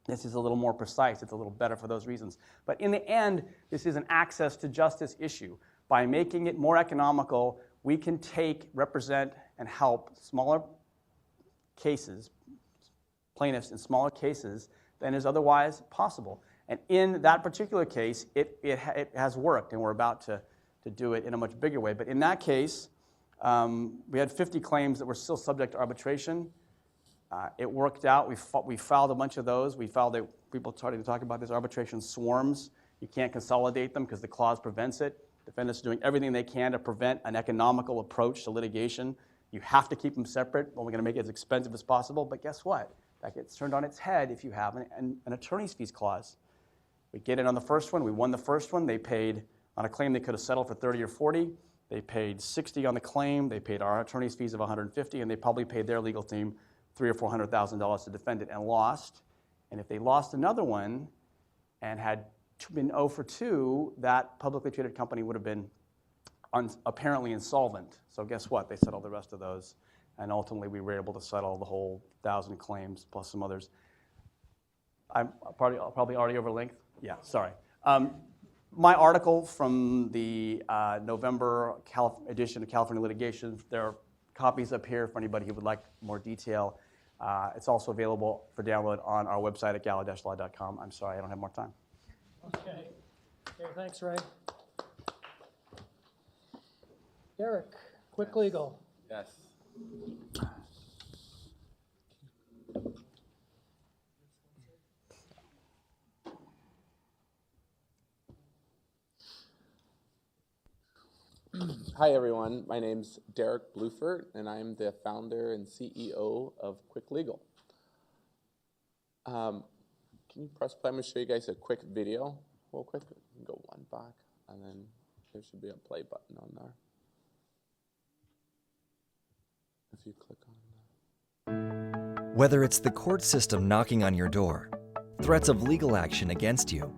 [SPEAKER 4] This is a little more precise. It's a little better for those reasons. But in the end, this is an access to justice issue. By making it more economical, we can represent, and help smaller cases, plaintiffs in smaller cases than is otherwise possible. And in that particular case, it has worked, and we're about to do it in a much bigger way. But in that case, we had 50 claims that were still subject to arbitration. It worked out. We filed a bunch of those. People started to talk about this arbitration swarms. You can't consolidate them because the clause prevents it. Defendants are doing everything they can to prevent an economical approach to litigation. You have to keep them separate. We're going to make it as expensive as possible. But guess what? That gets turned on its head if you have an attorney's fees clause. We get in on the first one. We won the first one. They paid on a claim they could have settled for 30 or 40. They paid 60 on the claim. They paid our attorney's fees of 150, and they probably paid their legal team $300,000 or $400,000 to defend it and lost. And if they lost another one and had been 0 for 2, that publicly traded company would have been apparently insolvent. So guess what? They settled the rest of those, and ultimately we were able to settle the whole 1,000 claims plus some others. I'm probably already over length. Yeah, sorry. My article from the November edition of California Litigation, there are copies up here for anybody who would like more detail. It's also available for download on our website at gallo-law.com. I'm sorry, I don't have more time.
[SPEAKER 2] Okay, thanks, Ray. Derek, Quick Legal.
[SPEAKER 6] Yes. Hi, everyone. My name's Derek Bluford, and I'm the founder and CEO of Quick Legal. Can you press play? I'm going to show you guys a quick video real quick. Go one back, and then there should be a play button on there. If you click on that.
[SPEAKER 7] Whether it's the court system knocking on your door, threats of legal action against you,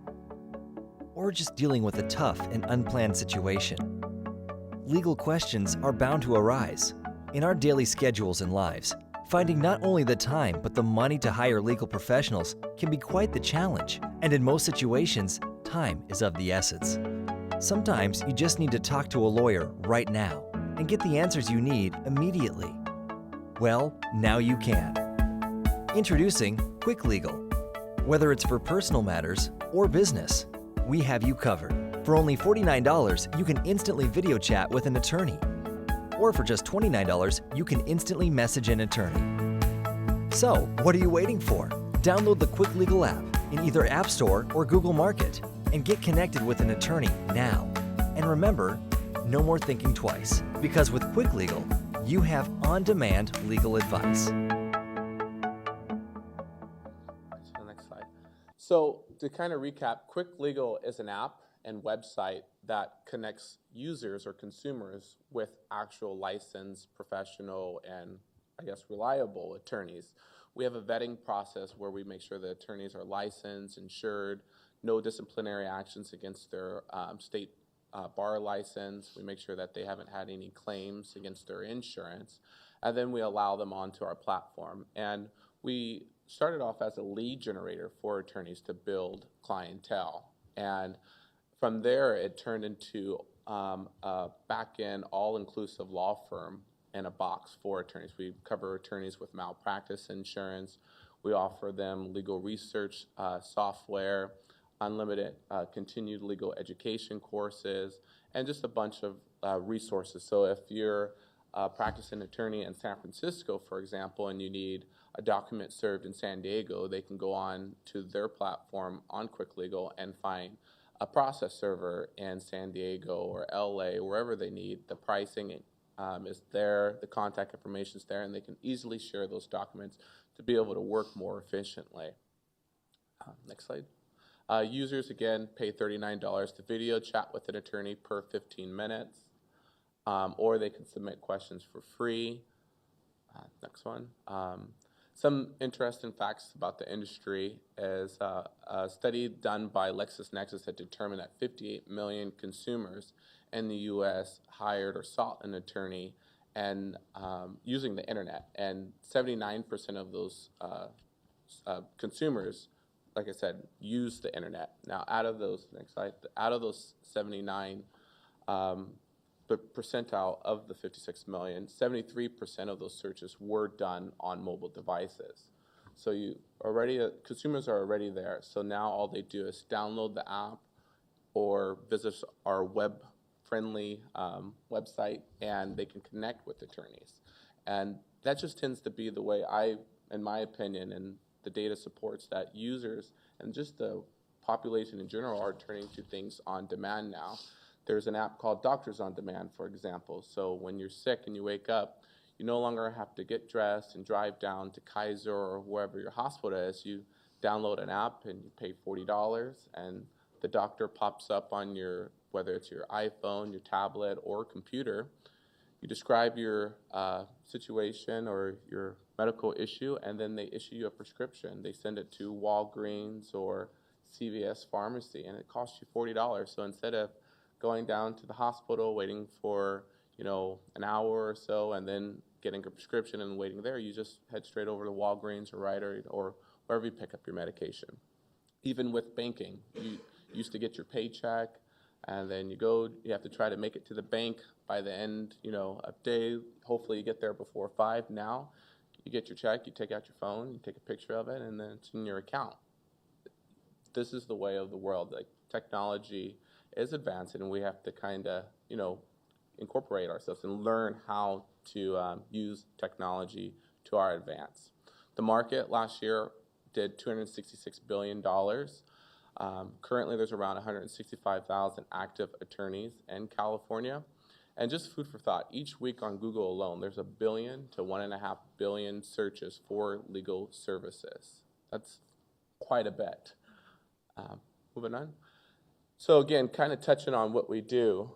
[SPEAKER 7] or just dealing with a tough and unplanned situation, legal questions are bound to arise. In our daily schedules and lives, finding not only the time but the money to hire legal professionals can be quite the challenge. And in most situations, time is of the essence. Sometimes you just need to talk to a lawyer right now and get the answers you need immediately. Well, now you can. Introducing Quick Legal. Whether it's for personal matters or business, we have you covered. For only $49, you can instantly video chat with an attorney. Or for just $29, you can instantly message an attorney. So, what are you waiting for? Download the Quick Legal app in either App Store or Google Market and get connected with an attorney now. And remember, no more thinking twice, because with Quick Legal, you have on-demand legal advice.
[SPEAKER 6] To the next slide. So to kind of recap, Quick Legal is an app and website that connects users or consumers with actual licensed, professional, and I guess reliable attorneys. We have a vetting process where we make sure the attorneys are licensed, insured, no disciplinary actions against their state bar license. We make sure that they haven't had any claims against their insurance. And then we allow them onto our platform. And we started off as a lead generator for attorneys to build clientele. And from there, it turned into a back-end, all-inclusive law firm in a box for attorneys. We cover attorneys with malpractice insurance. We offer them legal research software, unlimited continued legal education courses, and just a bunch of resources. So if you're a practicing attorney in San Francisco, for example, and you need a document served in San Diego, they can go on to their platform on Quick Legal and find a process server in San Diego or LA, wherever they need. The pricing is there, the contact information is there, and they can easily share those documents to be able to work more efficiently. Next slide. Users, again, pay $39 to video chat with an attorney per 15 minutes, or they can submit questions for free. Next one. Some interesting facts about the industry is a study done by LexisNexis that determined that 58 million consumers in the U.S. hired or sought an attorney and using the internet, and 79% of those consumers, like I said, use the internet. Now, out of those, next slide, out of those 79, the percentile of the 56 million, 73% of those searches were done on mobile devices. So consumers are already there. So now all they do is download the app or visit our web-friendly website, and they can connect with attorneys. And that just tends to be the way in my opinion, and the data supports that users and just the population in general are turning to things on demand now. There's an app called Doctors on Demand, for example. So when you're sick and you wake up, you no longer have to get dressed and drive down to Kaiser or wherever your hospital is. You download an app and you pay $40, and the doctor pops up on whether it's your iPhone, your tablet, or computer. You describe your situation or your medical issue, and then they issue you a prescription. They send it to Walgreens or CVS Pharmacy, and it costs you $40. So instead of going down to the hospital, waiting for an hour or so, and then getting a prescription and waiting there, you just head straight over to Walgreens or Rite Aid or wherever you pick up your medication. Even with banking, you used to get your paycheck, and then you have to try to make it to the bank by the end, of day. Hopefully you get there before 5. Now, you get your check, you take out your phone, you take a picture of it, and then it's in your account. This is the way of the world. Like, technology is advancing, and we have to kind of, incorporate ourselves and learn how to use technology to our advance. The market last year did $266 billion. Currently, there's around 165,000 active attorneys in California. And just food for thought, each week on Google alone, there's 1 billion to 1.5 billion searches for legal services. That's quite a bit. Moving on. So again, kind of touching on what we do,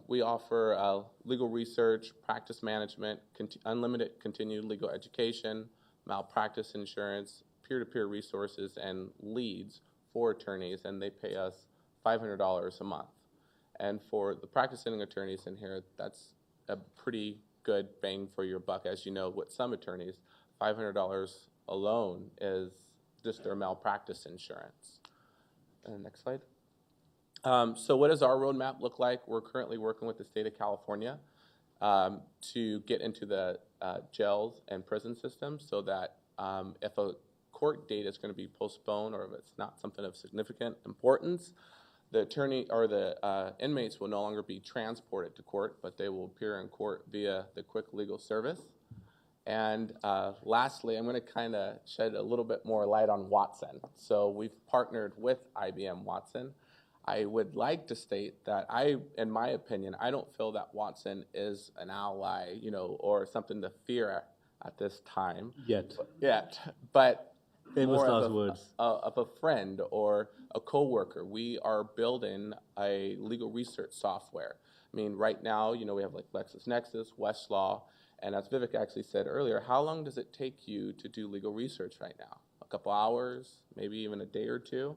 [SPEAKER 6] we offer legal research, practice management, unlimited continued legal education, malpractice insurance, peer-to-peer resources, and leads for attorneys, and they pay us $500 a month. And for the practicing attorneys in here, that's a pretty good bang for your buck. As you know, with some attorneys, $500 alone is just their malpractice insurance. Next slide. So what does our roadmap look like? We're currently working with the state of California to get into the jails and prison system so that if a court date is going to be postponed or if it's not something of significant importance, the attorney or the inmates will no longer be transported to court, but they will appear in court via the quick legal service. And lastly, I'm going to kind of shed a little bit more light on Watson. So we've partnered with IBM Watson. I would like to state that in my opinion, I don't feel that Watson is an ally, or something to fear at this time.
[SPEAKER 3] Yet.
[SPEAKER 6] But
[SPEAKER 3] Famous
[SPEAKER 6] more
[SPEAKER 3] last words.
[SPEAKER 6] Of a friend or a coworker. We are building a legal research software. I mean, right now, we have like LexisNexis, Westlaw, and as Vivek actually said earlier, how long does it take you to do legal research right now? A couple hours, maybe even a day or two?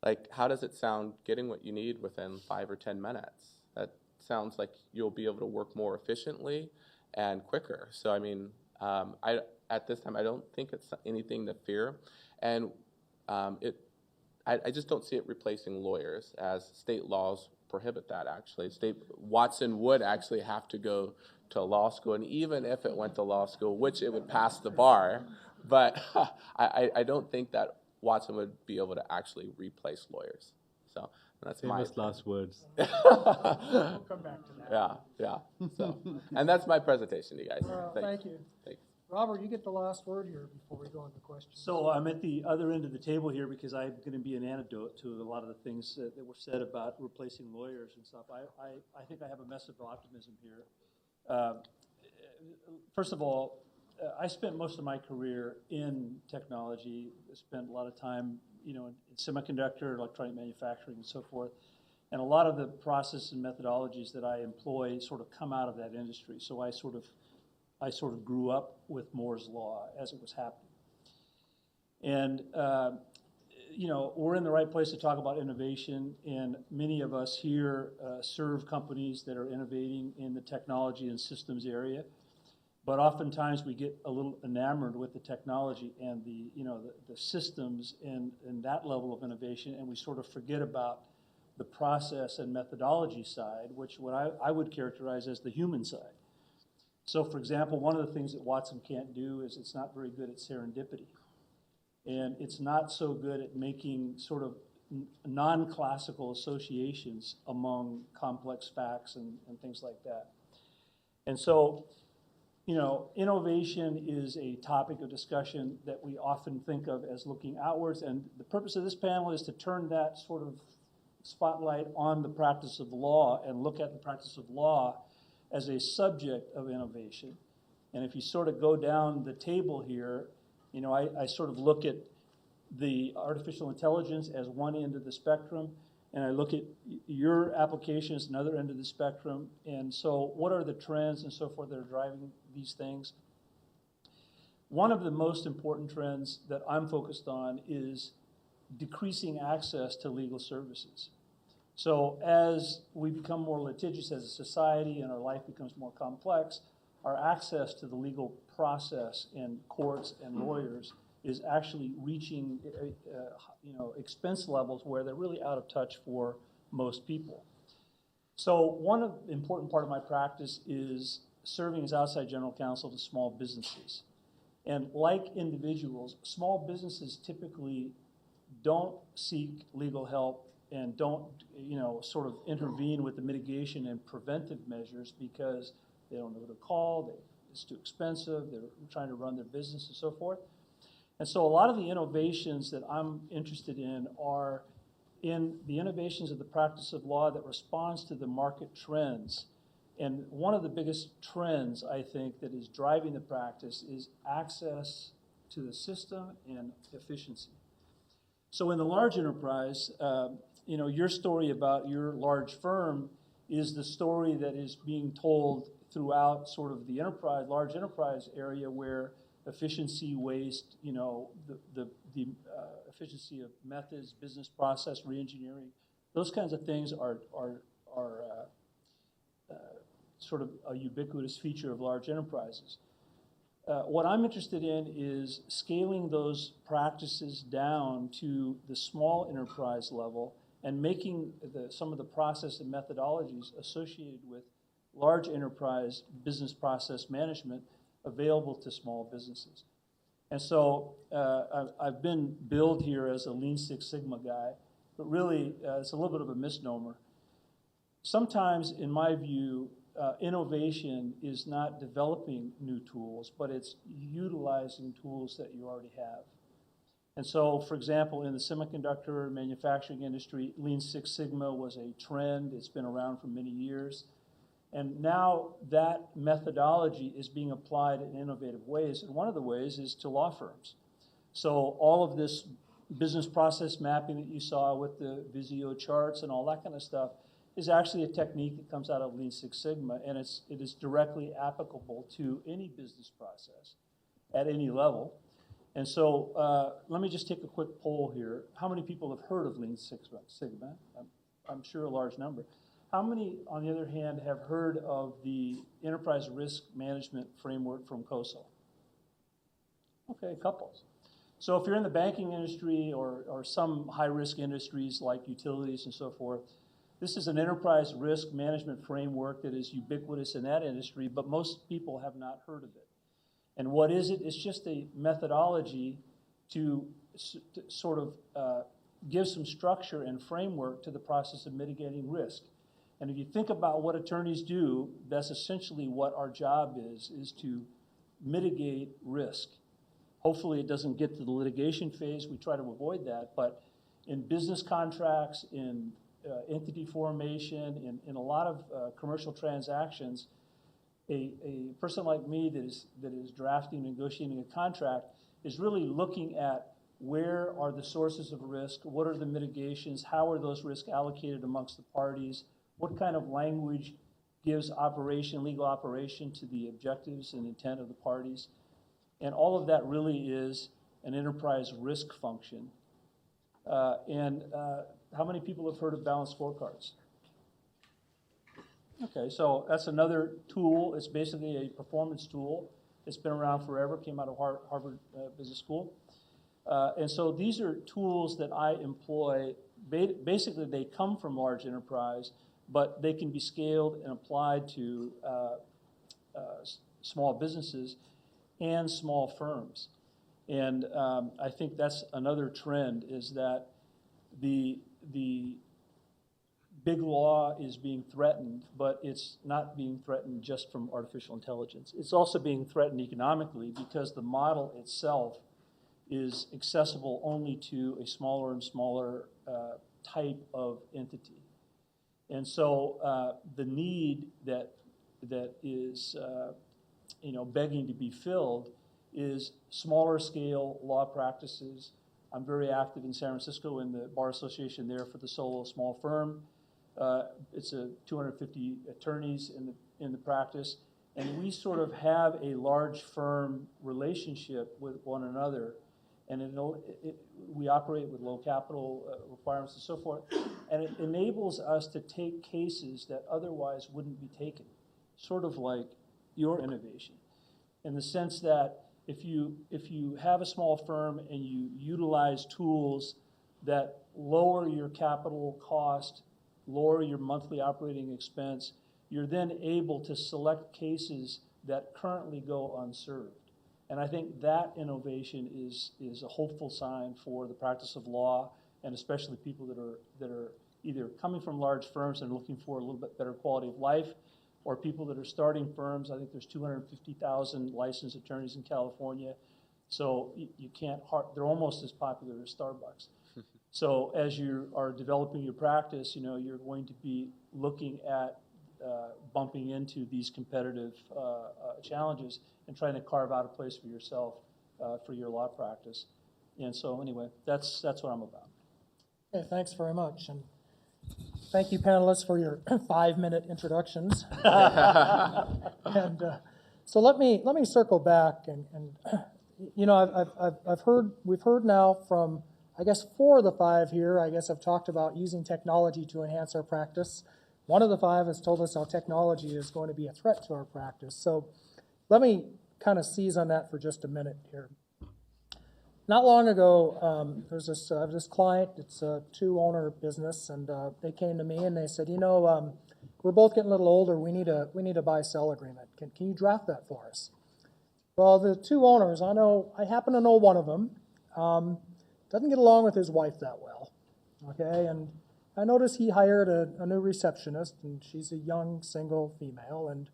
[SPEAKER 6] Like, how does it sound getting what you need within 5 or 10 minutes? That sounds like you'll be able to work more efficiently and quicker. So, I mean, at this time, I don't think it's anything to fear. And I just don't see it replacing lawyers, as state laws prohibit that, actually. Watson would actually have to go to law school, and even if it went to law school, which it would pass the bar, but I don't think that Watson would be able to actually replace lawyers. So that's
[SPEAKER 3] Famous last words.
[SPEAKER 2] We'll come back to that.
[SPEAKER 6] Yeah. So, and that's my presentation, you guys.
[SPEAKER 2] Thank you.
[SPEAKER 6] Thanks.
[SPEAKER 2] Robert, you get the last word here before we go into questions.
[SPEAKER 8] So I'm at the other end of the table here because I'm going to be an antidote to a lot of the things that were said about replacing lawyers and stuff. I think I have a message of optimism here. First of all, I spent most of my career in technology. I spent a lot of time, in semiconductor, electronic manufacturing, and so forth. And a lot of the processes and methodologies that I employ sort of come out of that industry. So I sort of grew up with Moore's Law as it was happening. And, we're in the right place to talk about innovation, and many of us here serve companies that are innovating in the technology and systems area. But oftentimes we get a little enamored with the technology and the systems and that level of innovation, and we sort of forget about the process and methodology side, which what I would characterize as the human side. So, for example, one of the things that Watson can't do is it's not very good at serendipity. And it's not so good at making sort of non-classical associations among complex facts and things like that. And so, you know, innovation is a topic of discussion that we often think of as looking outwards, and the purpose of this panel is to turn that sort of spotlight on the practice of law and look at the practice of law as a subject of innovation. And if you sort of go down the table here, you know, I sort of look at the artificial intelligence as one end of the spectrum, and I look at your application as another end of the spectrum. And so what are the trends and so forth that are driving these things? One of the most important trends that I'm focused on is decreasing access to legal services. So as we become more litigious as a society and our life becomes more complex, our access to the legal process and courts and lawyers is actually reaching you know, expense levels where they're really out of touch for most people. So one important part of my practice is serving as outside general counsel to small businesses. And like individuals, small businesses typically don't seek legal help and don't, you know, sort of intervene with the mitigation and preventive measures because they don't know who to call, it's too expensive, they're trying to run their business and so forth. And so a lot of the innovations that I'm interested in are in the innovations of the practice of law that responds to the market trends. And one of the biggest trends, I think, that is driving the practice is access to the system and efficiency. So in the large enterprise, you know, your story about your large firm is the story that is being told throughout sort of the enterprise, large enterprise area where efficiency, waste, you know, the efficiency of methods, business process, reengineering, those kinds of things are sort of a ubiquitous feature of large enterprises. What I'm interested in is scaling those practices down to the small enterprise level and making some of the process and methodologies associated with large enterprise business process management available to small businesses. And so I've been billed here as a Lean Six Sigma guy, but really it's a little bit of a misnomer. Sometimes, in my view, innovation is not developing new tools, but it's utilizing tools that you already have. And so, for example, in the semiconductor manufacturing industry, Lean Six Sigma was a trend. It's been around for many years. And now that methodology is being applied in innovative ways. And one of the ways is to law firms. So all of this business process mapping that you saw with the Visio charts and all that kind of stuff is actually a technique that comes out of Lean Six Sigma, and it is directly applicable to any business process at any level. And so let me just take a quick poll here. How many people have heard of Lean Six Sigma? I'm sure a large number. How many, on the other hand, have heard of the enterprise risk management framework from COSO? Okay, a couple. So if you're in the banking industry or some high-risk industries like utilities and so forth, this is an enterprise risk management framework that is ubiquitous in that industry, but most people have not heard of it. And what is it? It's just a methodology to sort of give some structure and framework to the process of mitigating risk. And if you think about what attorneys do, that's essentially what our job is to mitigate risk. Hopefully it doesn't get to the litigation phase. We try to avoid that. But in business contracts, in entity formation, in a lot of commercial transactions, a person like me that is drafting, negotiating a contract is really looking at where are the sources of risk, what are the mitigations, how are those risks allocated amongst the parties, what kind of language gives legal operation to the objectives and intent of the parties. And all of that really is an enterprise risk function. How many people have heard of balanced scorecards? Okay, so that's another tool. It's basically a performance tool. It's been around forever, came out of Harvard Business School. And so these are tools that I employ. Basically, they come from large enterprise, but they can be scaled and applied to small businesses and small firms. And I think that's another trend, is that the big law is being threatened, but it's not being threatened just from artificial intelligence. It's also being threatened economically because the model itself is accessible only to a smaller and smaller type of entity. And so the need that is begging to be filled is smaller scale law practices. I'm very active in San Francisco in the Bar Association there for the solo small firm. It's 250 attorneys in the practice, and we sort of have a large firm relationship with one another, and we operate with low capital requirements and so forth, and it enables us to take cases that otherwise wouldn't be taken, sort of like your innovation, in the sense that if you have a small firm and you utilize tools that lower your capital cost, lower your monthly operating expense, you're then able to select cases that currently go unserved. And I think that innovation is a hopeful sign for the practice of law, and especially people that are either coming from large firms and looking for a little bit better quality of life, or people that are starting firms. I think there's 250,000 licensed attorneys in California, so you can't, they're almost as popular as Starbucks. So as you are developing your practice, you're going to be looking at bumping into these competitive challenges and trying to carve out a place for yourself for your law practice. And so anyway, that's what I'm about.
[SPEAKER 2] Okay, thanks very much. And thank you, panelists, for your 5-minute introductions. And so let me circle back and we've heard now from, I guess, 4 of the 5 here, I guess, have talked about using technology to enhance our practice. 1 of the 5 has told us how technology is going to be a threat to our practice. So let me kind of seize on that for just a minute here. Not long ago, there's this client. It's a 2-owner business, and they came to me and they said, we're both getting a little older. We need a buy-sell agreement. Can you draft that for us? Well, the 2 owners, I happen to know one of them. Doesn't get along with his wife that well, okay? And I noticed he hired a new receptionist, and she's a young, single female, and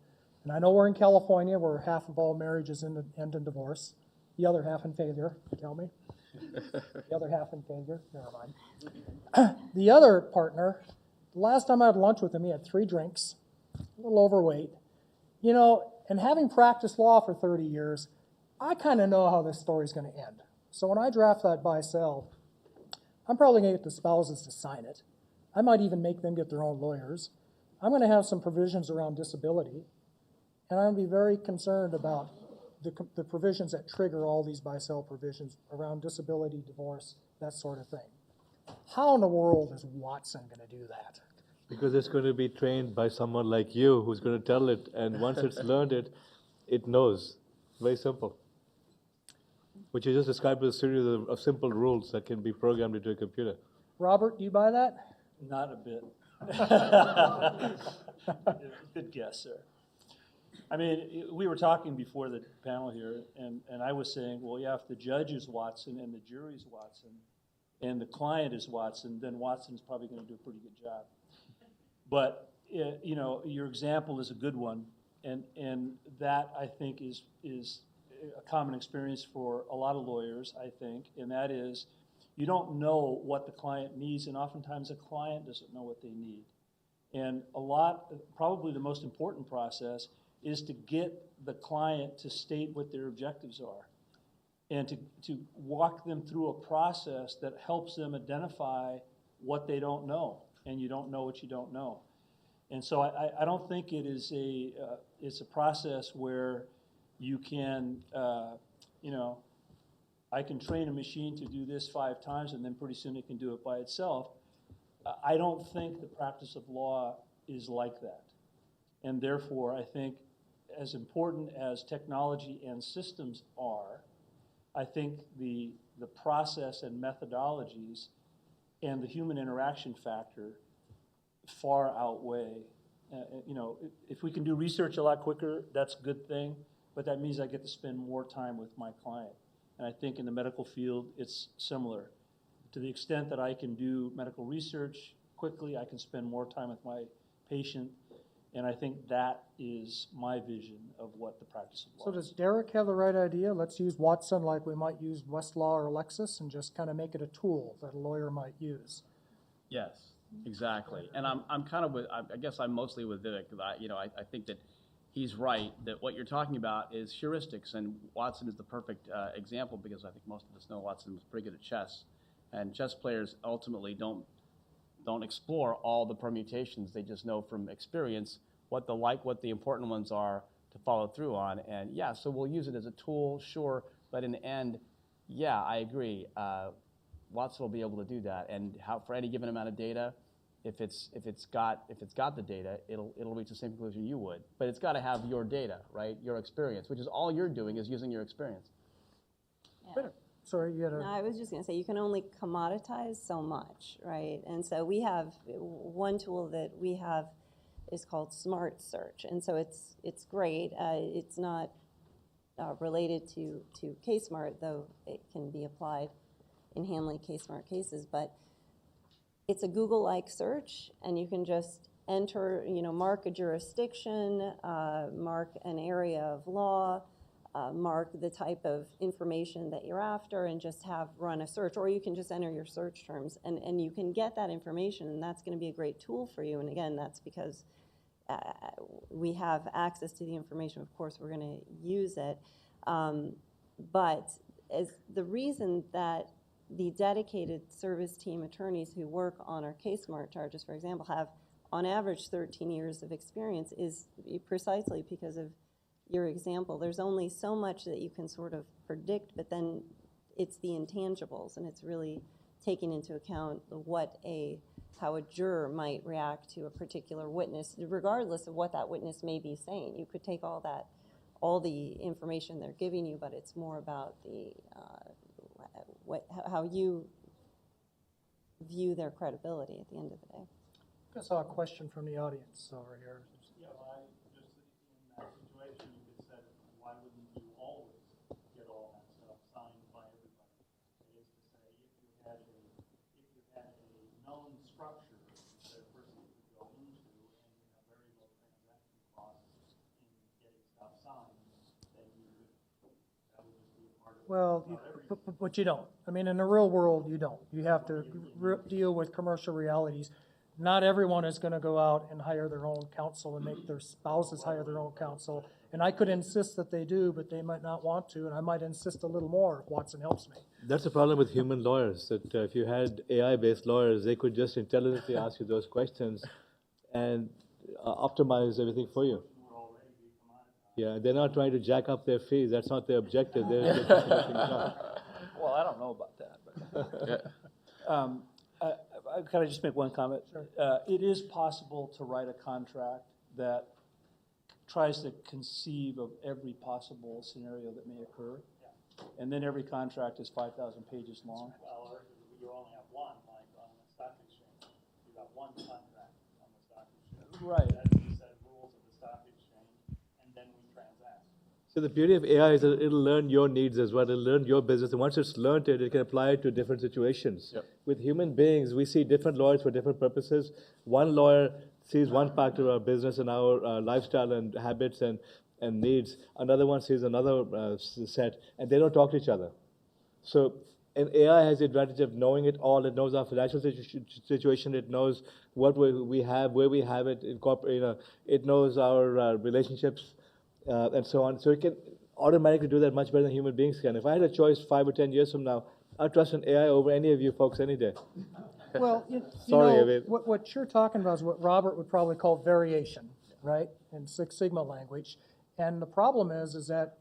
[SPEAKER 2] I know we're in California where half of all marriages end in divorce, the other half in failure, tell me. The other half in failure, never mind. The other partner, the last time I had lunch with him, he had 3 drinks, a little overweight. And having practiced law for 30 years, I kind of know how this story's going to end. So when I draft that buy-sell, I'm probably going to get the spouses to sign it. I might even make them get their own lawyers. I'm going to have some provisions around disability, and I'm going to be very concerned about the provisions that trigger all these buy-sell provisions around disability, divorce, that sort of thing. How in the world is Watson going to do that?
[SPEAKER 3] Because it's going to be trained by someone like you who's going to tell it, and once it's learned it, it knows. Very simple. Which you just described as a series of simple rules that can be programmed into a computer.
[SPEAKER 2] Robert, do you buy that?
[SPEAKER 8] Not a bit. Good guess, sir. I mean, we were talking before the panel here, and I was saying, well, yeah, if the judge is Watson and the jury is Watson and the client is Watson, then Watson's probably going to do a pretty good job. But, your example is a good one, and that, I think, is a common experience for a lot of lawyers, I think, and that is you don't know what the client needs, and oftentimes a client doesn't know what they need. And probably the most important process is to get the client to state what their objectives are and to walk them through a process that helps them identify what they don't know, and you don't know what you don't know. And so I don't think it is it's a process where you can, I can train a machine to do this 5 times and then pretty soon it can do it by itself. I don't think the practice of law is like that. And therefore, I think as important as technology and systems are, I think the process and methodologies and the human interaction factor far outweigh. If we can do research a lot quicker, that's a good thing, but that means I get to spend more time with my client. And I think in the medical field, it's similar. To the extent that I can do medical research quickly, I can spend more time with my patient. And I think that is my vision of what the practice of law
[SPEAKER 2] So
[SPEAKER 8] is.
[SPEAKER 2] does Derek have the right idea? Let's use Watson like we might use Westlaw or Lexis and just kind of make it a tool that a lawyer might use.
[SPEAKER 9] Yes, exactly. And I'm kind of with, I guess I'm mostly with Vivek. I think that he's right, that what you're talking about is heuristics, and Watson is the perfect example, because I think most of us know Watson was pretty good at chess. And chess players ultimately don't explore all the permutations. They just know from experience what the important ones are to follow through on. And yeah, so we'll use it as a tool, sure, but in the end, yeah, I agree. Watson will be able to do that. And for any given amount of data, if it's got the data, it'll reach the same conclusion you would. But it's got to have your data, right? Your experience, which is all you're doing is using your experience.
[SPEAKER 5] Yeah.
[SPEAKER 2] Sorry, you had
[SPEAKER 5] No, I was just going to say, you can only commoditize so much, right? And so we have, one tool that we have is called Smart Search. And so it's great. It's not related to KSmart, though it can be applied in handling KSmart cases. But it's a Google-like search, and you can just enter, mark a jurisdiction, mark an area of law, mark the type of information that you're after, and just run a search. Or you can just enter your search terms, and you can get that information, and that's going to be a great tool for you. And again, that's because we have access to the information. Of course, we're going to use it. But as the reason that the dedicated service team attorneys who work on our KSmart charges, for example, have on average 13 years of experience is precisely because of your example. There's only so much that you can sort of predict, but then it's the intangibles, and it's really taking into account how a juror might react to a particular witness, regardless of what that witness may be saying. You could take all the information they're giving you, but it's more about how you view their credibility at the end of the day.
[SPEAKER 2] I saw a question from the audience over here.
[SPEAKER 8] Yeah, well, just in that situation, you could say, why wouldn't you always get all that stuff signed by everybody? That is to say, if you had a known structure that a person could go into, and you have very low transaction costs in getting stuff signed, then that would just be a part of it.
[SPEAKER 2] Well, but you don't. I mean, in the real world, you don't. You have to deal with commercial realities. Not everyone is going to go out and hire their own counsel and make their spouses hire their own counsel. And I could insist that they do, but they might not want to, and I might insist a little more if Watson helps me.
[SPEAKER 3] That's the problem with human lawyers, that if you had AI-based lawyers, they could just intelligently ask you those questions and optimize everything for you. Yeah, they're not trying to jack up their fees. That's not their objective. They're just getting things done.
[SPEAKER 8] Well, I don't know about that. But can I just make one comment? Sure. It is possible to write a contract that tries to conceive of every possible scenario that may occur. Yeah. And then every contract is 5,000 pages long. Well, you only have one, like on the stock exchange. You got one contract on the stock exchange. Right. That's the set of rules of the stock exchange, and then we transact.
[SPEAKER 3] So the beauty of AI is that it'll learn your needs as well. It'll learn your business. And once it's learned it, it can apply it to different situations. Yep. With human beings, we see different lawyers for different purposes. One lawyer sees one part of our business and our lifestyle and habits and needs. Another one sees another set, and they don't talk to each other. So and AI has the advantage of knowing it all. It knows our financial situation. It knows what we have, where we have it. It knows our relationships. And so on. So it can automatically do that much better than human beings can. If I had a choice 5 or 10 years from now, I'd trust an AI over any of you folks any day.
[SPEAKER 2] Well,
[SPEAKER 3] Sorry,
[SPEAKER 2] what you're talking about is what Robert would probably call variation, right, in Six Sigma language. And the problem is that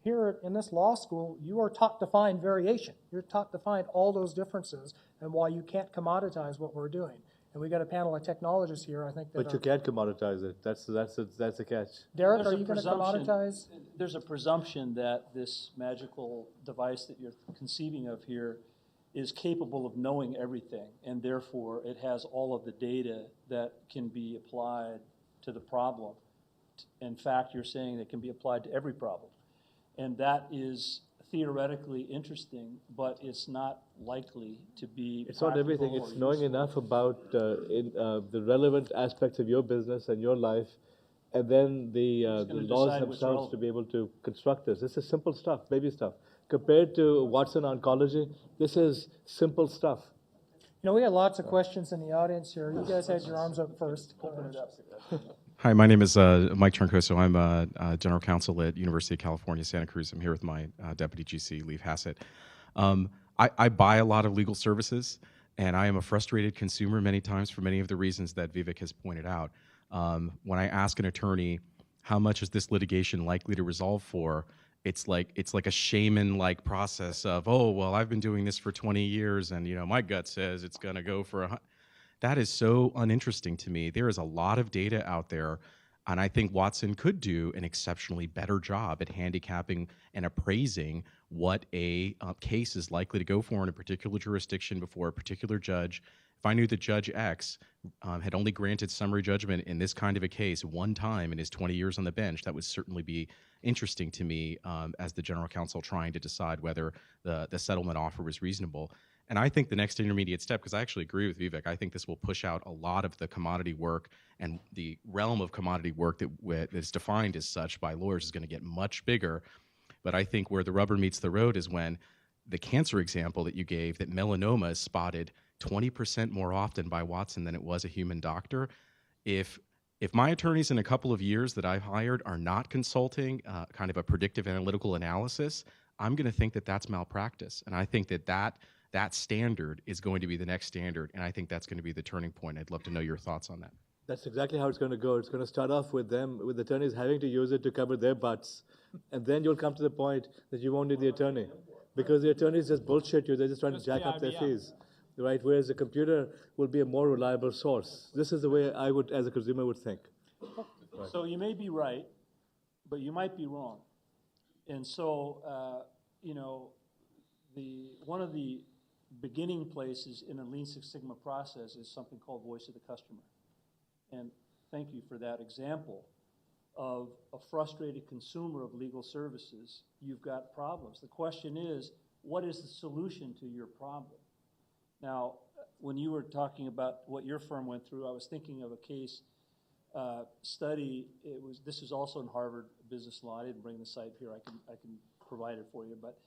[SPEAKER 2] here in this law school, you are taught to find variation. You're taught to find all those differences and why you can't commoditize what we're doing. And we got a panel of technologists here, I think. But
[SPEAKER 3] you can't commoditize it. That's the catch.
[SPEAKER 2] Derek, are you going to commoditize?
[SPEAKER 8] There's a presumption that this magical device that you're conceiving of here is capable of knowing everything, and therefore it has all of the data that can be applied to the problem. In fact, you're saying it can be applied to every problem. And that is theoretically interesting, but it's not likely to be
[SPEAKER 3] It's not everything.
[SPEAKER 8] practical
[SPEAKER 3] It's
[SPEAKER 8] or
[SPEAKER 3] knowing
[SPEAKER 8] useful.
[SPEAKER 3] enough about the relevant aspects of your business and your life, and then the
[SPEAKER 8] gonna
[SPEAKER 3] laws
[SPEAKER 8] decide what's
[SPEAKER 3] themselves to
[SPEAKER 8] relevant.
[SPEAKER 3] be able to construct this. This is simple stuff, baby stuff. Compared to Watson Oncology, this is simple stuff.
[SPEAKER 2] You know, we got lots of questions in the audience here. You guys had your arms up first. Go ahead.
[SPEAKER 10] Hi, my name is Mike Troncoso. I'm General Counsel at University of California, Santa Cruz. I'm here with my Deputy GC, Leif Hassett. I buy a lot of legal services, and I am a frustrated consumer many times for many of the reasons that Vivek has pointed out. When I ask an attorney, how much is this litigation likely to resolve for, it's like a shaman-like process of, oh, well, I've been doing this for 20 years, and my gut says it's going to go for That is so uninteresting to me. There is a lot of data out there, and I think Watson could do an exceptionally better job at handicapping and appraising what a case is likely to go for in a particular jurisdiction before a particular judge. If I knew that Judge X had only granted summary judgment in this kind of a case one time in his 20 years on the bench, that would certainly be interesting to me as the general counsel trying to decide whether the settlement offer was reasonable. And I think the next intermediate step, because I actually agree with Vivek, I think this will push out a lot of the commodity work, and the realm of commodity work that is defined as such by lawyers is going to get much bigger. But I think where the rubber meets the road is when the cancer example that you gave, that melanoma is spotted 20% more often by Watson than it was a human doctor. If my attorneys in a couple of years that I've hired are not consulting kind of a predictive analytical analysis, I'm going to think that that's malpractice. And I think that standard is going to be the next standard, and I think that's going to be the turning point. I'd love to know your thoughts on that.
[SPEAKER 3] That's exactly how it's going to go. It's going to start off with the attorneys having to use it to cover their butts, and then you'll come to the point that you won't need the attorney, because the attorneys just bullshit you. They're just trying to jack up their fees, right? Whereas the computer will be a more reliable source. This is the way I would, as a consumer, would think.
[SPEAKER 8] Right. So you may be right, but you might be wrong. And so, one of the beginning places in a Lean Six Sigma process is something called voice of the customer. And thank you for that example of a frustrated consumer of legal services. You've got problems. The question is, what is the solution to your problem? Now, when you were talking about what your firm went through, I was thinking of a case study. This is also in Harvard Business Law. I didn't bring the site here. I can provide it for you. But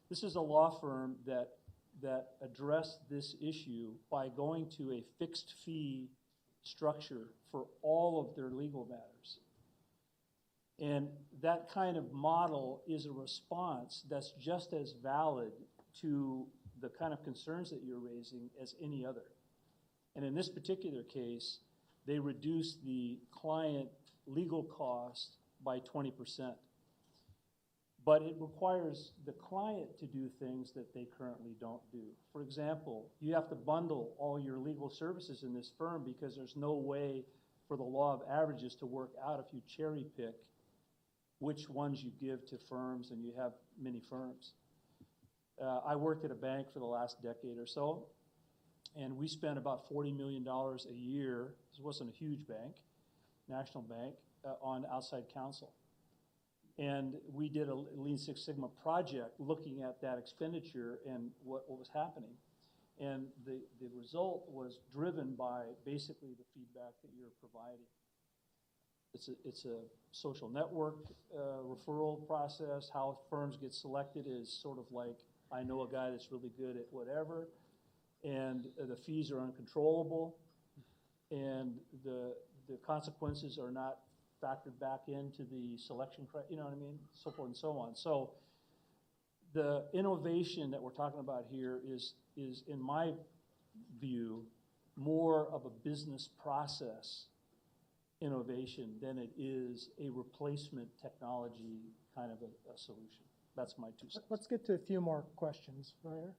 [SPEAKER 8] this is a law firm that addressed this issue by going to a fixed fee structure for all of their legal matters. And that kind of model is a response that's just as valid to the kind of concerns that you're raising as any other. And in this particular case, they reduced the client legal cost by 20%. But it requires the client to do things that they currently don't do. For example, you have to bundle all your legal services in this firm because there's no way for the law of averages to work out if you cherry pick which ones you give to firms, and you have many firms. I worked at a bank for the last decade or so, and we spent about $40 million a year. This wasn't a huge bank, national bank, on outside counsel. And we did a Lean Six Sigma project looking at that expenditure and what was happening. And the result was driven by basically the feedback that you're providing. It's a social network referral process. How firms get selected is sort of like, I know a guy that's really good at whatever, and the fees are uncontrollable, and the consequences are not factored back into the selection, you know what I mean? So forth and so on. So the innovation that we're talking about here is in my view, more of a business process innovation than it is a replacement technology kind of a solution. That's my 2 cents.
[SPEAKER 2] Let's get to a few more questions. Right here.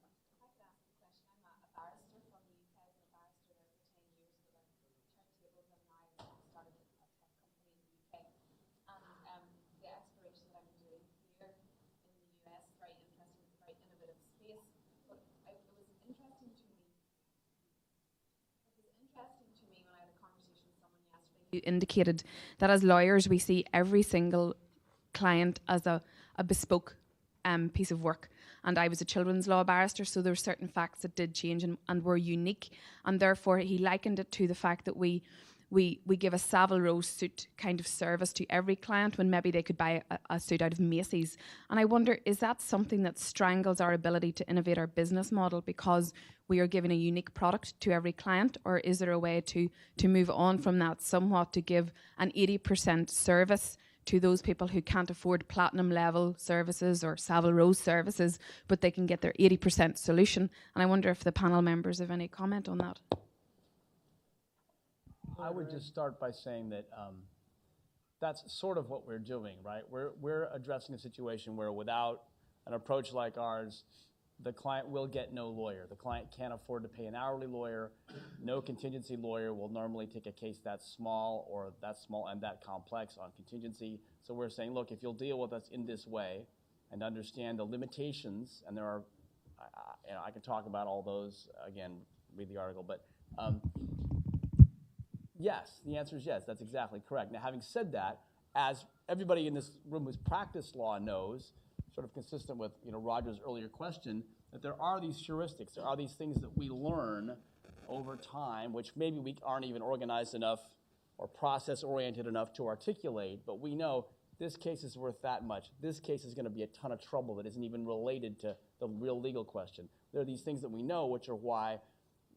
[SPEAKER 11] You indicated that as lawyers we see every single client as a bespoke piece of work. And I was a children's law barrister, so there were certain facts that did change and were unique. And therefore, he likened it to the fact that we give a Savile Row suit kind of service to every client when maybe they could buy a suit out of Macy's. And I wonder, is that something that strangles our ability to innovate our business model because we are giving a unique product to every client? Or is there a way to move on from that somewhat to give an 80% service to those people who can't afford platinum level services or Savile Row services, but they can get their 80% solution? And I wonder if the panel members have any comment on that.
[SPEAKER 9] I would just start by saying that that's sort of what we're doing, right? We're addressing a situation where without an approach like ours, the client will get no lawyer. The client can't afford to pay an hourly lawyer. No contingency lawyer will normally take a case that small and that complex on contingency. So we're saying, look, if you'll deal with us in this way and understand the limitations, and there are, I can talk about all those, again, read the article, but yes, the answer is yes. That's exactly correct. Now, having said that, as everybody in this room who's practiced law knows, sort of consistent with Roger's earlier question, that there are these heuristics, there are these things that we learn over time, which maybe we aren't even organized enough or process-oriented enough to articulate, but we know this case is worth that much. This case is going to be a ton of trouble that isn't even related to the real legal question. There are these things that we know, which are why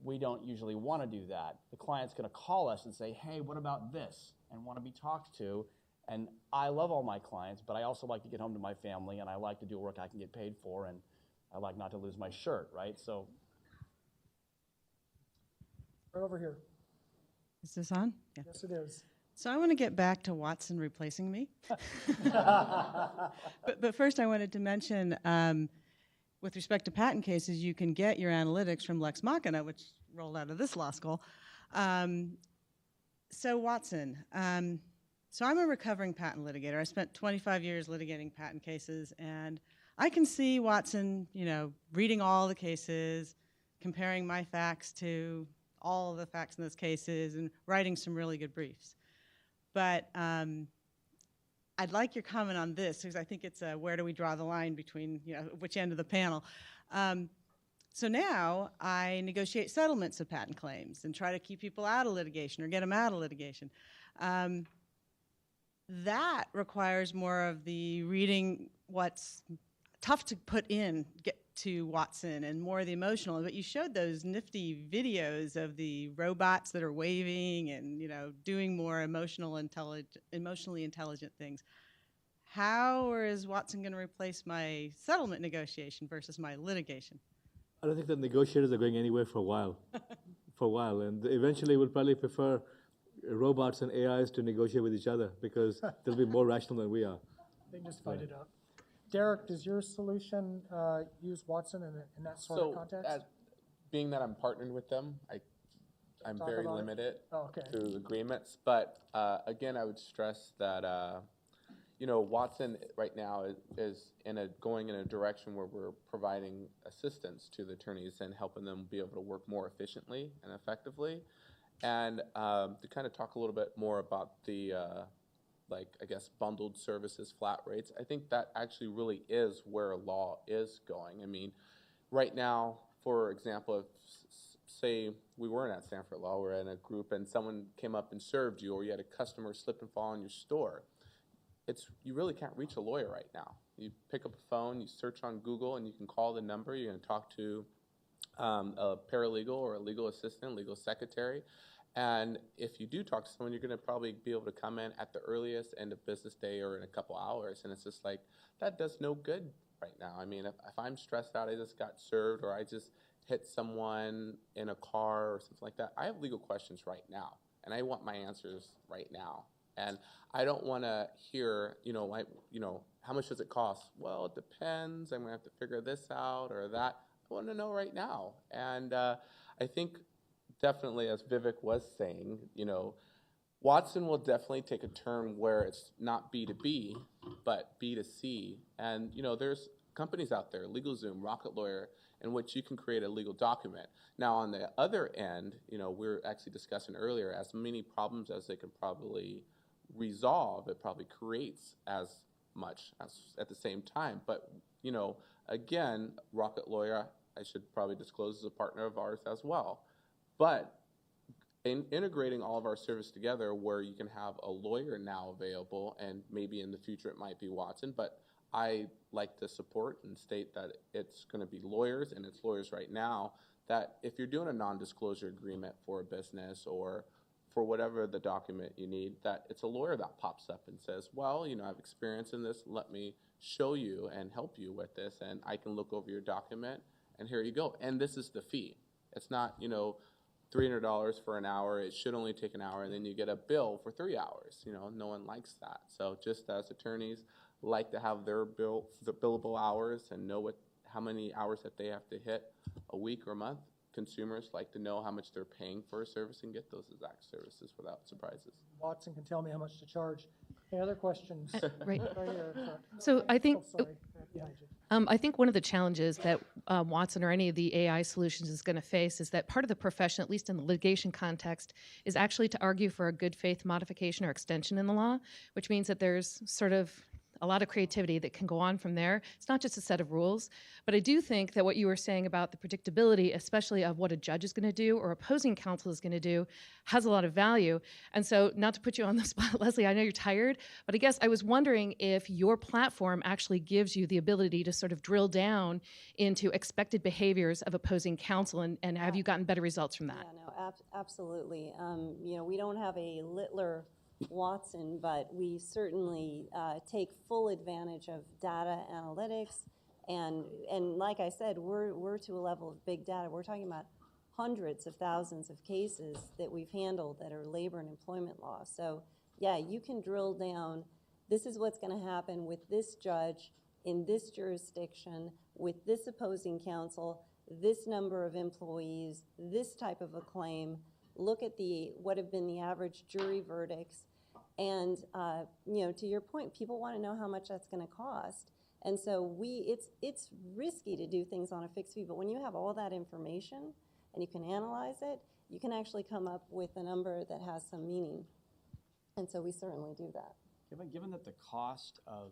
[SPEAKER 9] we don't usually want to do that. The client's going to call us and say, hey, what about this? And want to be talked to. And I love all my clients, but I also like to get home to my family, and I like to do work I can get paid for, and I like not to lose my shirt, right? So.
[SPEAKER 2] Right over here.
[SPEAKER 12] Is this on? Yeah.
[SPEAKER 2] Yes, it is.
[SPEAKER 12] So I want to get back to Watson replacing me. but first I wanted to mention, with respect to patent cases, you can get your analytics from Lex Machina, which rolled out of this law school. So Watson, so I'm a recovering patent litigator. I spent 25 years litigating patent cases, and I can see Watson, reading all the cases, comparing my facts to all of the facts in those cases, and writing some really good briefs. But I'd like your comment on this, because I think it's where do we draw the line between, which end of the panel. So now I negotiate settlements of patent claims and try to keep people out of litigation or get them out of litigation. That requires more of the reading what's tough to put in to Watson and more of the emotional. But you showed those nifty videos of the robots that are waving and doing more emotionally intelligent things. How is Watson going to replace my settlement negotiation versus my litigation?
[SPEAKER 3] I don't think the negotiators are going anywhere for a while. And eventually we'll probably prefer robots and AIs to negotiate with each other because they'll be more rational than we are.
[SPEAKER 2] They just fight it out. Derek, does your solution use Watson in that sort of context?
[SPEAKER 6] Being that I'm partnered with them, I'm very limited to agreements. But again, I would stress that Watson right now is going in a direction where we're providing assistance to the attorneys and helping them be able to work more efficiently and effectively. And to kind of talk a little bit more about the bundled services, flat rates, I think that actually really is where law is going. I mean, right now, for example, if, say we weren't at Stanford Law, we're in a group and someone came up and served you, or you had a customer slip and fall in your store, you really can't reach a lawyer right now. You pick up a phone, you search on Google, and you can call the number. You're going to talk to a paralegal or a legal assistant, legal secretary. And if you do talk to someone, you're going to probably be able to come in at the earliest end of business day or in a couple hours. And it's just like, that does no good right now. I mean, if I'm stressed out, I just got served, or I just hit someone in a car or something like that, I have legal questions right now, and I want my answers right now. And I don't want to hear, how much does it cost? Well, it depends. I'm going to have to figure this out or that. I want to know right now. And I think definitely, as Vivek was saying, Watson will definitely take a turn where it's not B2B, but B2C. And, there's companies out there, LegalZoom, Rocket Lawyer, in which you can create a legal document. Now, on the other end, we're actually discussing earlier, as many problems as they can probably resolve, it probably creates as much as at the same time. But You know, again, Rocket Lawyer, I should probably disclose, is a partner of ours as well. But in integrating all of our service together where you can have a lawyer now available, and maybe in the future it might be Watson, but I like to support and state that it's going to be lawyers, and it's lawyers right now, that if you're doing a non-disclosure agreement for a business or for whatever the document you need, that it's a lawyer that pops up and says, well, you know, I have experience in this, let me show you and help you with this, and I can look over your document, and here you go. And this is the fee. It's not, you know, $300 for an hour, it should only take an hour, and then you get a bill for 3 hours. You know, no one likes that. So just as attorneys like to have their billable hours and know how many hours that they have to hit a week or a month, consumers like to know how much they're paying for a service and get those exact services without surprises.
[SPEAKER 2] Watson can tell me how much to charge. Any other questions?
[SPEAKER 13] Right.
[SPEAKER 2] Right here in front.
[SPEAKER 13] So I think
[SPEAKER 2] Oh, sorry, right behind you.
[SPEAKER 13] I think one of the challenges that Watson or any of the AI solutions is going to face is that part of the profession, at least in the litigation context, is actually to argue for a good faith modification or extension in the law, which means that there's sort of a lot of creativity that can go on from there. It's not just a set of rules, but I do think that what you were saying about the predictability, especially of what a judge is going to do or opposing counsel is going to do, has a lot of value. And so, not to put you on the spot, Leslie, I know you're tired, but I guess I was wondering if your platform actually gives you the ability to sort of drill down into expected behaviors of opposing counsel, and have you gotten better results from that?
[SPEAKER 5] Yeah, no, absolutely. You know, we don't have a Littler Watson, but we certainly take full advantage of data analytics, and like I said, we're to a level of big data. We're talking about hundreds of thousands of cases that we've handled that are labor and employment law. So yeah, you can drill down. This is what's going to happen with this judge in this jurisdiction with this opposing counsel, this number of employees, this type of a claim. Look at what have been the average jury verdicts. And, you know, to your point, people want to know how much that's going to cost. And so it's risky to do things on a fixed fee, but when you have all that information and you can analyze it, you can actually come up with a number that has some meaning. And so we certainly do that.
[SPEAKER 9] Given that the cost of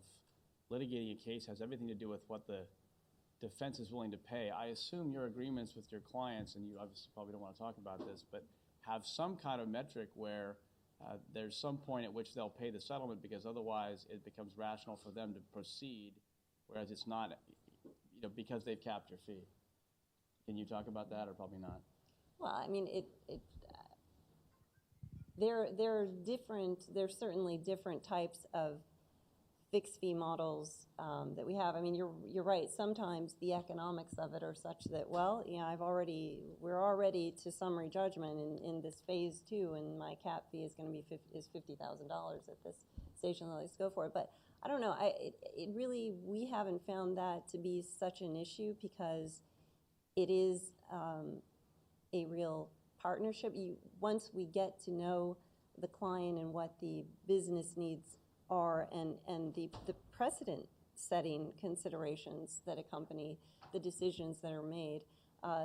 [SPEAKER 9] litigating a case has everything to do with what the defense is willing to pay, I assume your agreements with your clients, and you obviously probably don't want to talk about this, but have some kind of metric where there's some point at which they'll pay the settlement, because otherwise it becomes rational for them to proceed, whereas it's not, you know, because they've capped your fee. Can you talk about that, or probably not?
[SPEAKER 5] Well, I mean, there's certainly different types of fixed fee models that we have. I mean, you're right. Sometimes the economics of it are such that, well, you know, we're already to summary judgment in this phase 2, and my cap fee is going to be $50,000 at this station. Let's go for it. But I don't know. We haven't found that to be such an issue, because it is a real partnership. Once we get to know the client and what the business needs are, and the precedent-setting considerations that accompany the decisions that are made,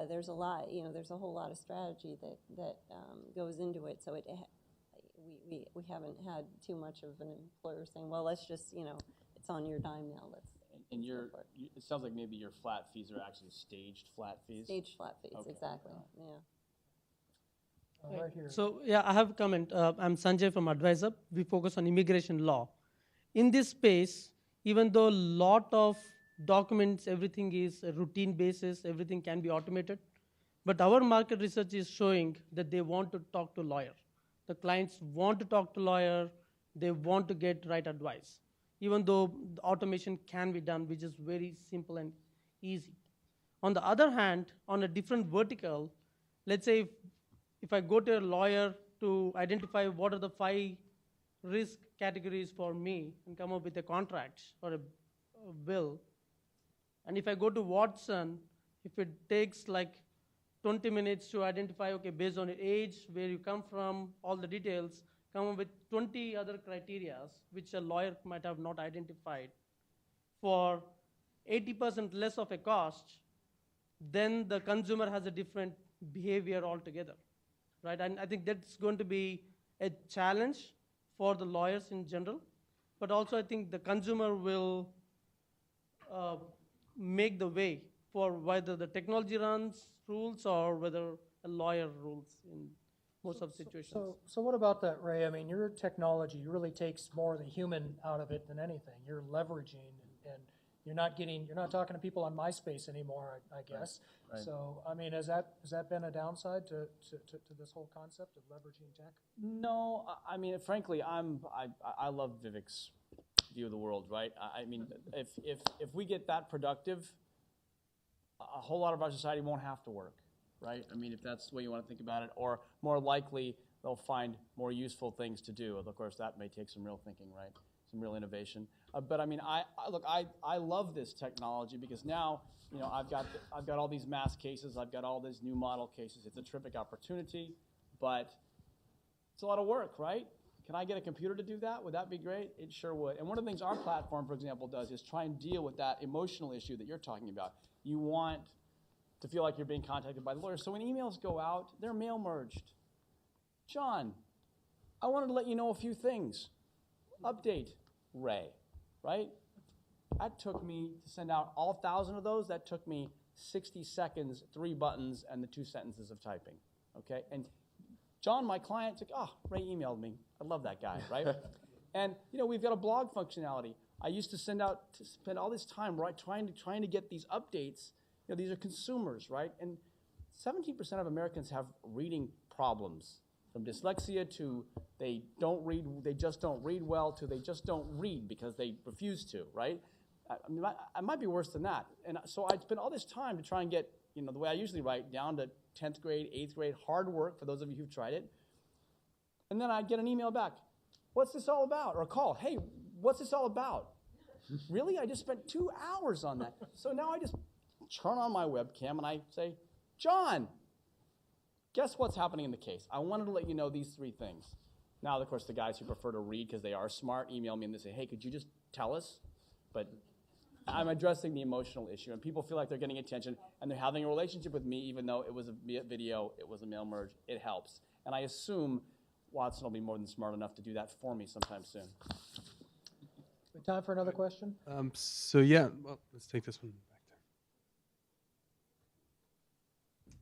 [SPEAKER 5] there's a lot. You know, there's a whole lot of strategy that goes into it. So we haven't had too much of an employer saying, well, let's just, you know, it's on your dime now.
[SPEAKER 9] And it sounds like maybe your flat fees are actually staged flat fees.
[SPEAKER 5] Staged flat fees,
[SPEAKER 9] Okay.
[SPEAKER 5] exactly. Yeah.
[SPEAKER 2] Right here.
[SPEAKER 14] So yeah, I have a comment. I'm Sanjay from Advisor. We focus on immigration law. In this space, even though a lot of documents, everything is a routine basis, everything can be automated, but our market research is showing that they want to talk to lawyer. The clients want to talk to lawyer. They want to get right advice, even though the automation can be done, which is very simple and easy. On the other hand, on a different vertical, let's say if I go to a lawyer to identify what are the 5 risk categories for me and come up with a contract or a bill, and if I go to Watson, if it takes like 20 minutes to identify, okay, based on your age, where you come from, all the details, come up with 20 other criteria which a lawyer might have not identified for 80% less of a cost, then the consumer has a different behavior altogether. Right, and I think that's going to be a challenge for the lawyers in general, but also I think the consumer will make the way for whether the technology runs rules or whether a lawyer rules in most of situations.
[SPEAKER 2] So what about that, Ray? I mean, your technology really takes more of the human out of it than anything. You're leveraging, and you're not talking to people on MySpace anymore, I guess.
[SPEAKER 9] Right.
[SPEAKER 2] So, I mean, has that been a downside to this whole concept of leveraging tech?
[SPEAKER 9] No, I mean, frankly, I love Vivek's view of the world, right? I mean, if we get that productive, a whole lot of our society won't have to work, right? I mean, if that's the way you want to think about it, or more likely they'll find more useful things to do. Of course, that may take some real thinking, right? Some real innovation. But I mean, I love this technology because now, you know, I've got all these mass cases, I've got all these new model cases. It's a terrific opportunity, but it's a lot of work, right? Can I get a computer to do that? Would that be great? It sure would. And one of the things our platform, for example, does is try and deal with that emotional issue that you're talking about. You want to feel like you're being contacted by the lawyer. So when emails go out, they're mail merged. John, I wanted to let you know a few things. Update, Ray, right? That took me to send out all 1,000 of those. That took me 60 seconds, 3 buttons, and the 2 sentences of typing, okay? And John, my client, took, Ray emailed me. I love that guy, right? And, you know, we've got a blog functionality. I used to spend all this time, right, trying to get these updates. You know, these are consumers, right? And 17% of Americans have reading problems, from dyslexia to they just don't read well, to they just don't read because they refuse to, right? I mean, it might be worse than that. And so I'd spend all this time to try and get, you know, the way I usually write, down to 10th grade, 8th grade, hard work for those of you who've tried it. And then I'd get an email back. What's this all about? Or a call. Hey, what's this all about? Really? I just spent 2 hours on that. So now I just turn on my webcam and I say, John, guess what's happening in the case? I wanted to let you know these 3 things. Now, of course, the guys who prefer to read because they are smart email me and they say, hey, could you just tell us? But I'm addressing the emotional issue, and people feel like they're getting attention, and they're having a relationship with me, even though it was a video, it was a mail merge. It helps. And I assume Watson will be more than smart enough to do that for me sometime soon.
[SPEAKER 2] Time for another question?
[SPEAKER 1] So yeah, well, let's take this one back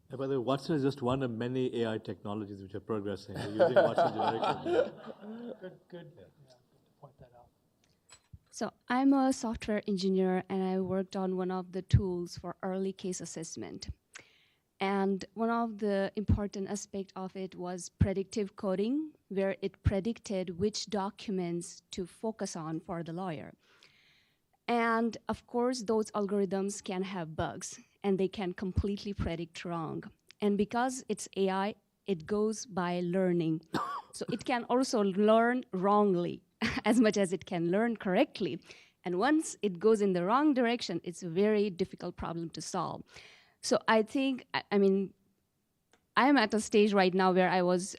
[SPEAKER 1] there.
[SPEAKER 3] By the way, Watson is just one of many AI technologies which are progressing. We're using Watson generically.
[SPEAKER 2] Good. Yeah, point that out.
[SPEAKER 15] So I'm a software engineer, and I worked on one of the tools for early case assessment. And one of the important aspects of it was predictive coding, where it predicted which documents to focus on for the lawyer. And of course, those algorithms can have bugs, and they can completely predict wrong. And because it's AI, it goes by learning. So it can also learn wrongly as much as it can learn correctly. And once it goes in the wrong direction, it's a very difficult problem to solve. So I think, I mean, I'm at a stage right now where I was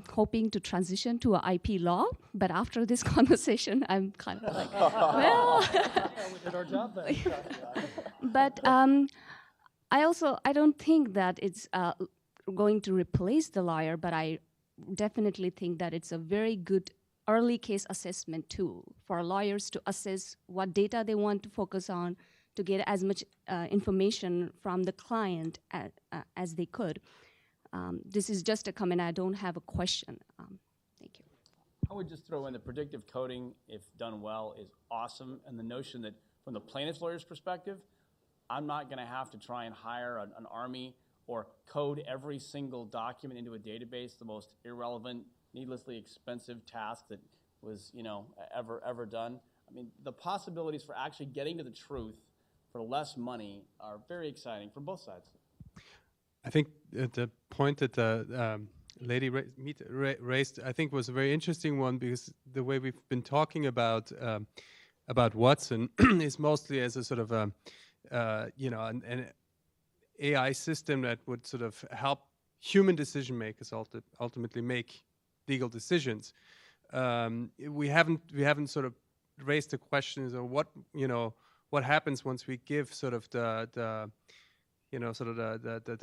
[SPEAKER 15] hoping to transition to an IP law, but after this conversation, I'm kind of like, well.
[SPEAKER 2] We did our job then.
[SPEAKER 15] But I don't think that it's going to replace the lawyer, but I definitely think that it's a very good early case assessment tool for lawyers to assess what data they want to focus on, to get as much information from the client as they could. This is just a comment. I don't have a question. Thank you.
[SPEAKER 9] I would just throw in the predictive coding, if done well, is awesome. And the notion that from the plaintiff's lawyer's perspective, I'm not going to have to try and hire an army or code every single document into a database, the most irrelevant, needlessly expensive task that was, you know, ever done. I mean, the possibilities for actually getting to the truth for less money are very exciting from both sides.
[SPEAKER 1] I think the point that the lady raised, I think, was a very interesting one, because the way we've been talking about Watson is mostly as a sort of you know, an AI system that would sort of help human decision makers ultimately make legal decisions. We haven't sort of raised the questions of what happens once we give sort of the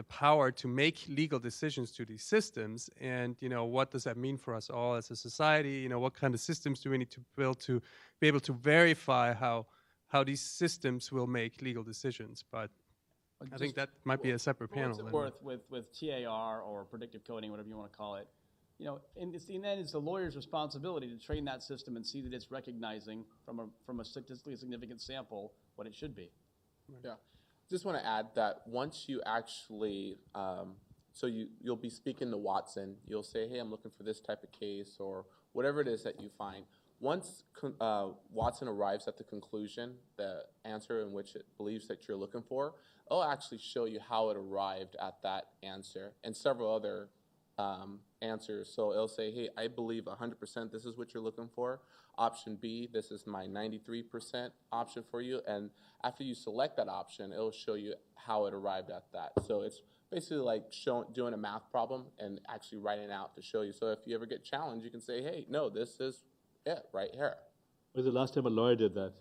[SPEAKER 1] power to make legal decisions to these systems, and what does that mean for us all as a society? What kind of systems do we need to build to be able to verify how how these systems will make legal decisions. But I think that might be a separate panel.
[SPEAKER 9] What's it worth with TAR or predictive coding, whatever you want to call it? You know, in the end, it's the lawyer's responsibility to train that system and see that it's recognizing from a statistically significant sample what it should be.
[SPEAKER 6] Yeah, just want to add that once you actually, so you'll be speaking to Watson, you'll say, hey, I'm looking for this type of case or whatever it is that you find. Once Watson arrives at the conclusion, the answer in which it believes that you're looking for, it'll actually show you how it arrived at that answer and several other answers. So it'll say, hey, I believe 100% this is what you're looking for. Option B, this is my 93% option for you. And after you select that option, it'll show you how it arrived at that. So it's basically like doing a math problem and actually writing it out to show you. So if you ever get challenged, you can say, hey, no, this is it right here.
[SPEAKER 3] When was the last time a lawyer did that?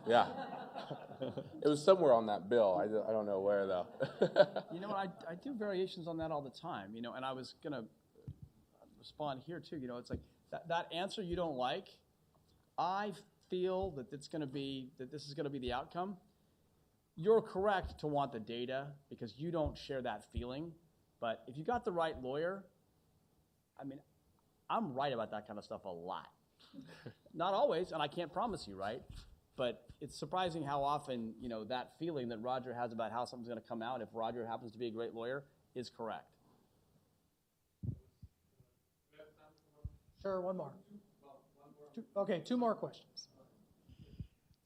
[SPEAKER 6] Yeah. It was somewhere on that bill. I don't know where, though.
[SPEAKER 9] You know, I do variations on that all the time, you know, and I was going to respond here, too. You know, it's like that answer you don't like, I feel that this is going to be the outcome. You're correct to want the data because you don't share that feeling. But if you got the right lawyer, I mean, I'm right about that kind of stuff a lot. Not always, and I can't promise you, right? But it's surprising how often, you know, that feeling that Roger has about how something's going to come out, if Roger happens to be a great lawyer, is correct.
[SPEAKER 2] Sure, one more. Okay, two more questions.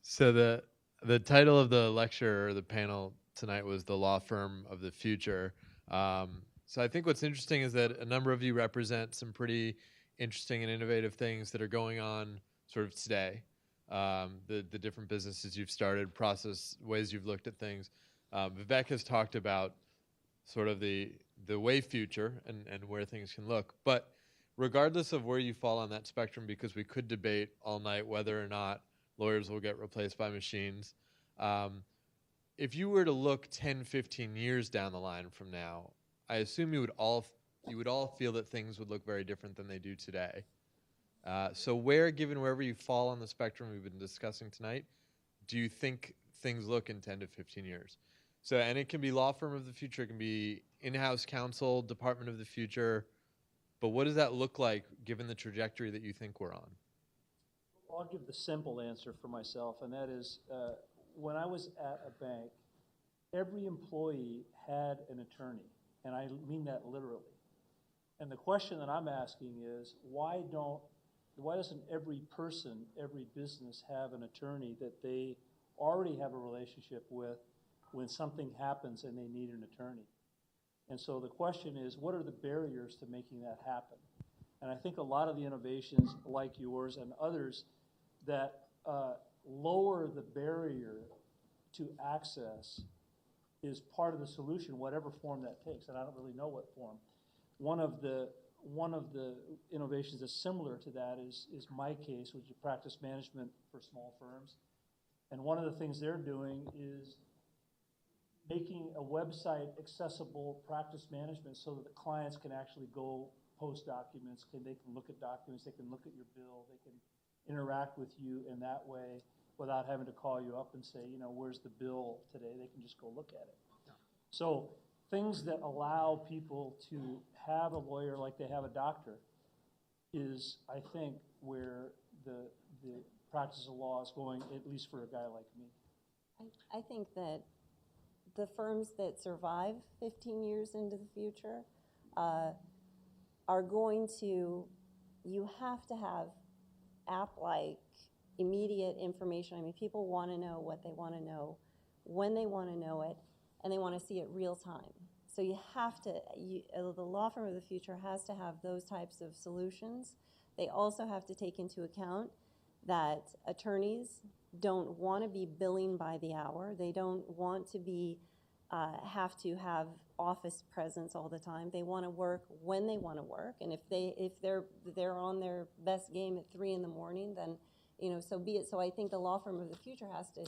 [SPEAKER 16] So the title of the lecture or the panel tonight was The Law Firm of the Future. So I think what's interesting is that a number of you represent some pretty interesting and innovative things that are going on sort of today. The different businesses you've started, ways you've looked at things. Vivek has talked about sort of the way future and where things can look. But regardless of where you fall on that spectrum, because we could debate all night whether or not lawyers will get replaced by machines, if you were to look 10, 15 years down the line from now, I assume you would all feel that things would look very different than they do today. So given wherever you fall on the spectrum we've been discussing tonight, do you think things look in 10 to 15 years? So, and it can be law firm of the future, it can be in-house counsel, department of the future, but what does that look like given the trajectory that you think we're on?
[SPEAKER 8] I'll give the simple answer for myself, and that is when I was at a bank, every employee had an attorney, and I mean that literally. And the question that I'm asking is, why doesn't every person, every business have an attorney that they already have a relationship with when something happens and they need an attorney? And so the question is, what are the barriers to making that happen? And I think a lot of the innovations like yours and others that lower the barrier to access is part of the solution, whatever form that takes. And I don't really know what form. One of the innovations that's similar to that is my case, which is practice management for small firms. And one of the things they're doing is making a website accessible practice management so that the clients can actually go post documents, they can look at documents, they can look at your bill, they can interact with you in that way without having to call you up and say, you know, where's the bill today? They can just go look at it. So things that allow people to have a lawyer like they have a doctor is, I think, where the practice of law is going, at least for a guy like me.
[SPEAKER 5] I think that the firms that survive 15 years into the future are going to, you have to have app-like immediate information. I mean, people want to know what they want to know, when they want to know it, and they want to see it real time. So you have to, the law firm of the future has to have those types of solutions. They also have to take into account that attorneys don't want to be billing by the hour. They don't want to be have to have office presence all the time. They want to work when they want to work, and if they're on their best game at 3 in the morning, then so be it. So I think the law firm of the future has to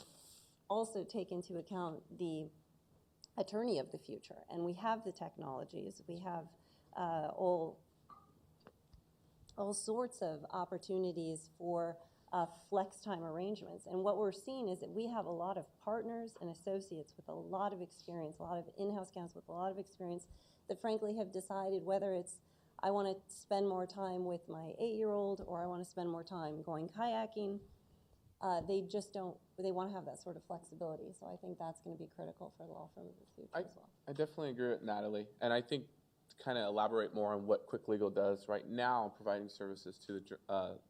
[SPEAKER 5] also take into account the attorney of the future, and we have the technologies. We have all sorts of opportunities for flex time arrangements. And what we're seeing is that we have a lot of partners and associates with a lot of experience, a lot of in-house counsel with a lot of experience that frankly have decided whether it's I want to spend more time with my 8-year-old or I want to spend more time going kayaking. They just don't, they want to have that sort of flexibility. So I think that's going to be critical for the law firm of the future as well.
[SPEAKER 6] I definitely agree with Natalie. And I think to kind of elaborate more on what Quick Legal does right now, providing services to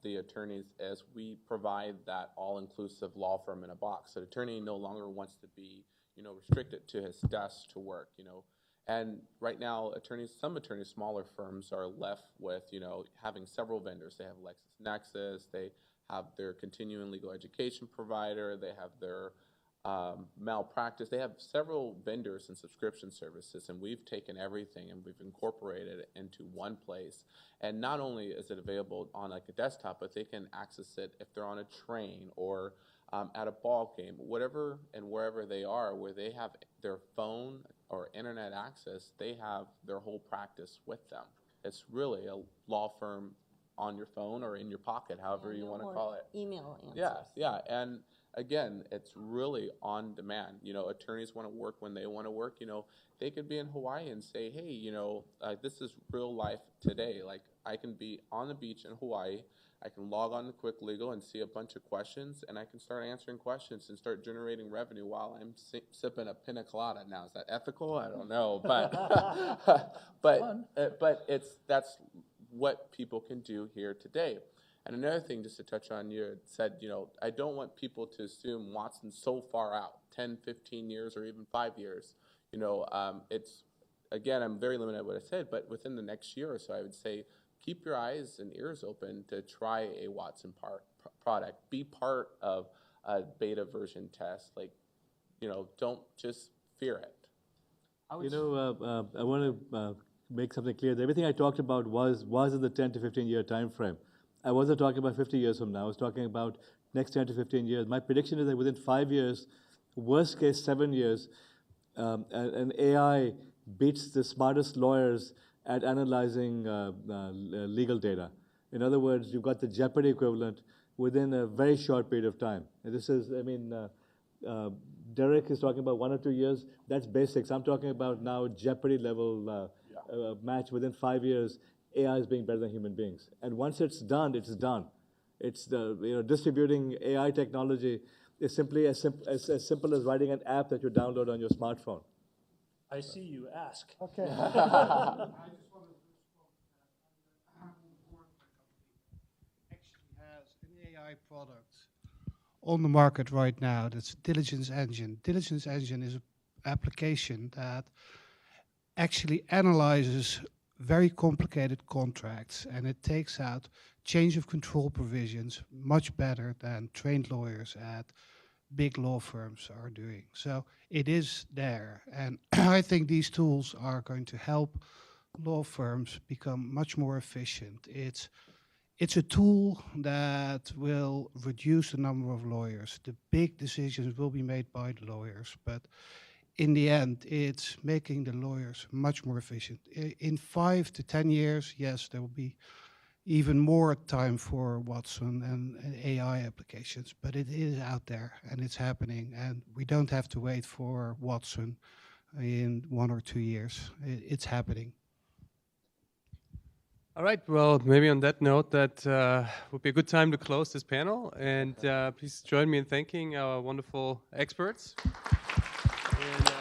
[SPEAKER 6] the attorneys, as we provide that all-inclusive law firm in a box. So the attorney no longer wants to be, restricted to his desk to work, And right now, some attorneys, smaller firms are left with, having several vendors. They have LexisNexis, they have their continuing legal education provider, they have their malpractice. They have several vendors and subscription services, and we've taken everything and we've incorporated it into one place. And not only is it available on like a desktop, but they can access it if they're on a train or at a ball game, whatever and wherever they are, where they have their phone or internet access, they have their whole practice with them. It's really a law firm on your phone or in your pocket, however you want to call it.
[SPEAKER 5] Email answers.
[SPEAKER 6] Yeah. And again, it's really on demand. Attorneys want to work when they want to work. They could be in Hawaii and say, hey, this is real life today. Like, I can be on the beach in Hawaii. I can log on to Quick Legal and see a bunch of questions, and I can start answering questions and start generating revenue while I'm sipping a pina colada. Now, is that ethical? I don't know, but that's what people can do here today. And another thing, just to touch on, you said, I don't want people to assume Watson's so far out, 10, 15 years, or even 5 years. It's, again, I'm very limited at what I said, but within the next year or so, I would say, keep your eyes and ears open to try a Watson product. Be part of a beta version test. Don't just fear it.
[SPEAKER 3] I want to make something clear. Everything I talked about was in the 10 to 15 year time frame. I wasn't talking about 50 years from now. I was talking about next 10 to 15 years. My prediction is that within 5 years, worst case 7 years, an AI beats the smartest lawyers at analyzing legal data. In other words, you've got the Jeopardy equivalent within a very short period of time. And this is, Derek is talking about 1 or 2 years. That's basics. I'm talking about now Jeopardy level match within 5 years. AI is being better than human beings. And once it's done, it's done. It's distributing AI technology is simply as simple as writing an app that you download on your smartphone.
[SPEAKER 8] I see you ask.
[SPEAKER 2] Okay.
[SPEAKER 17] I just wanted to respond to that. Actually has an AI product on the market right now. That's Diligence Engine. Diligence Engine is an application that actually analyzes very complicated contracts, and it takes out change of control provisions much better than trained lawyers at big law firms are doing. So it is there, and I think these tools are going to help law firms become much more efficient. It's a tool that will reduce the number of lawyers. The big decisions will be made by the lawyers, but in the end, it's making the lawyers much more efficient. In 5 to 10 years, yes, there will be even more time for Watson and AI applications, but it is out there and it's happening, and we don't have to wait for Watson in 1 or 2 years. It's happening.
[SPEAKER 1] All right, well, maybe on that note, that would be a good time to close this panel, and please join me in thanking our wonderful experts. And,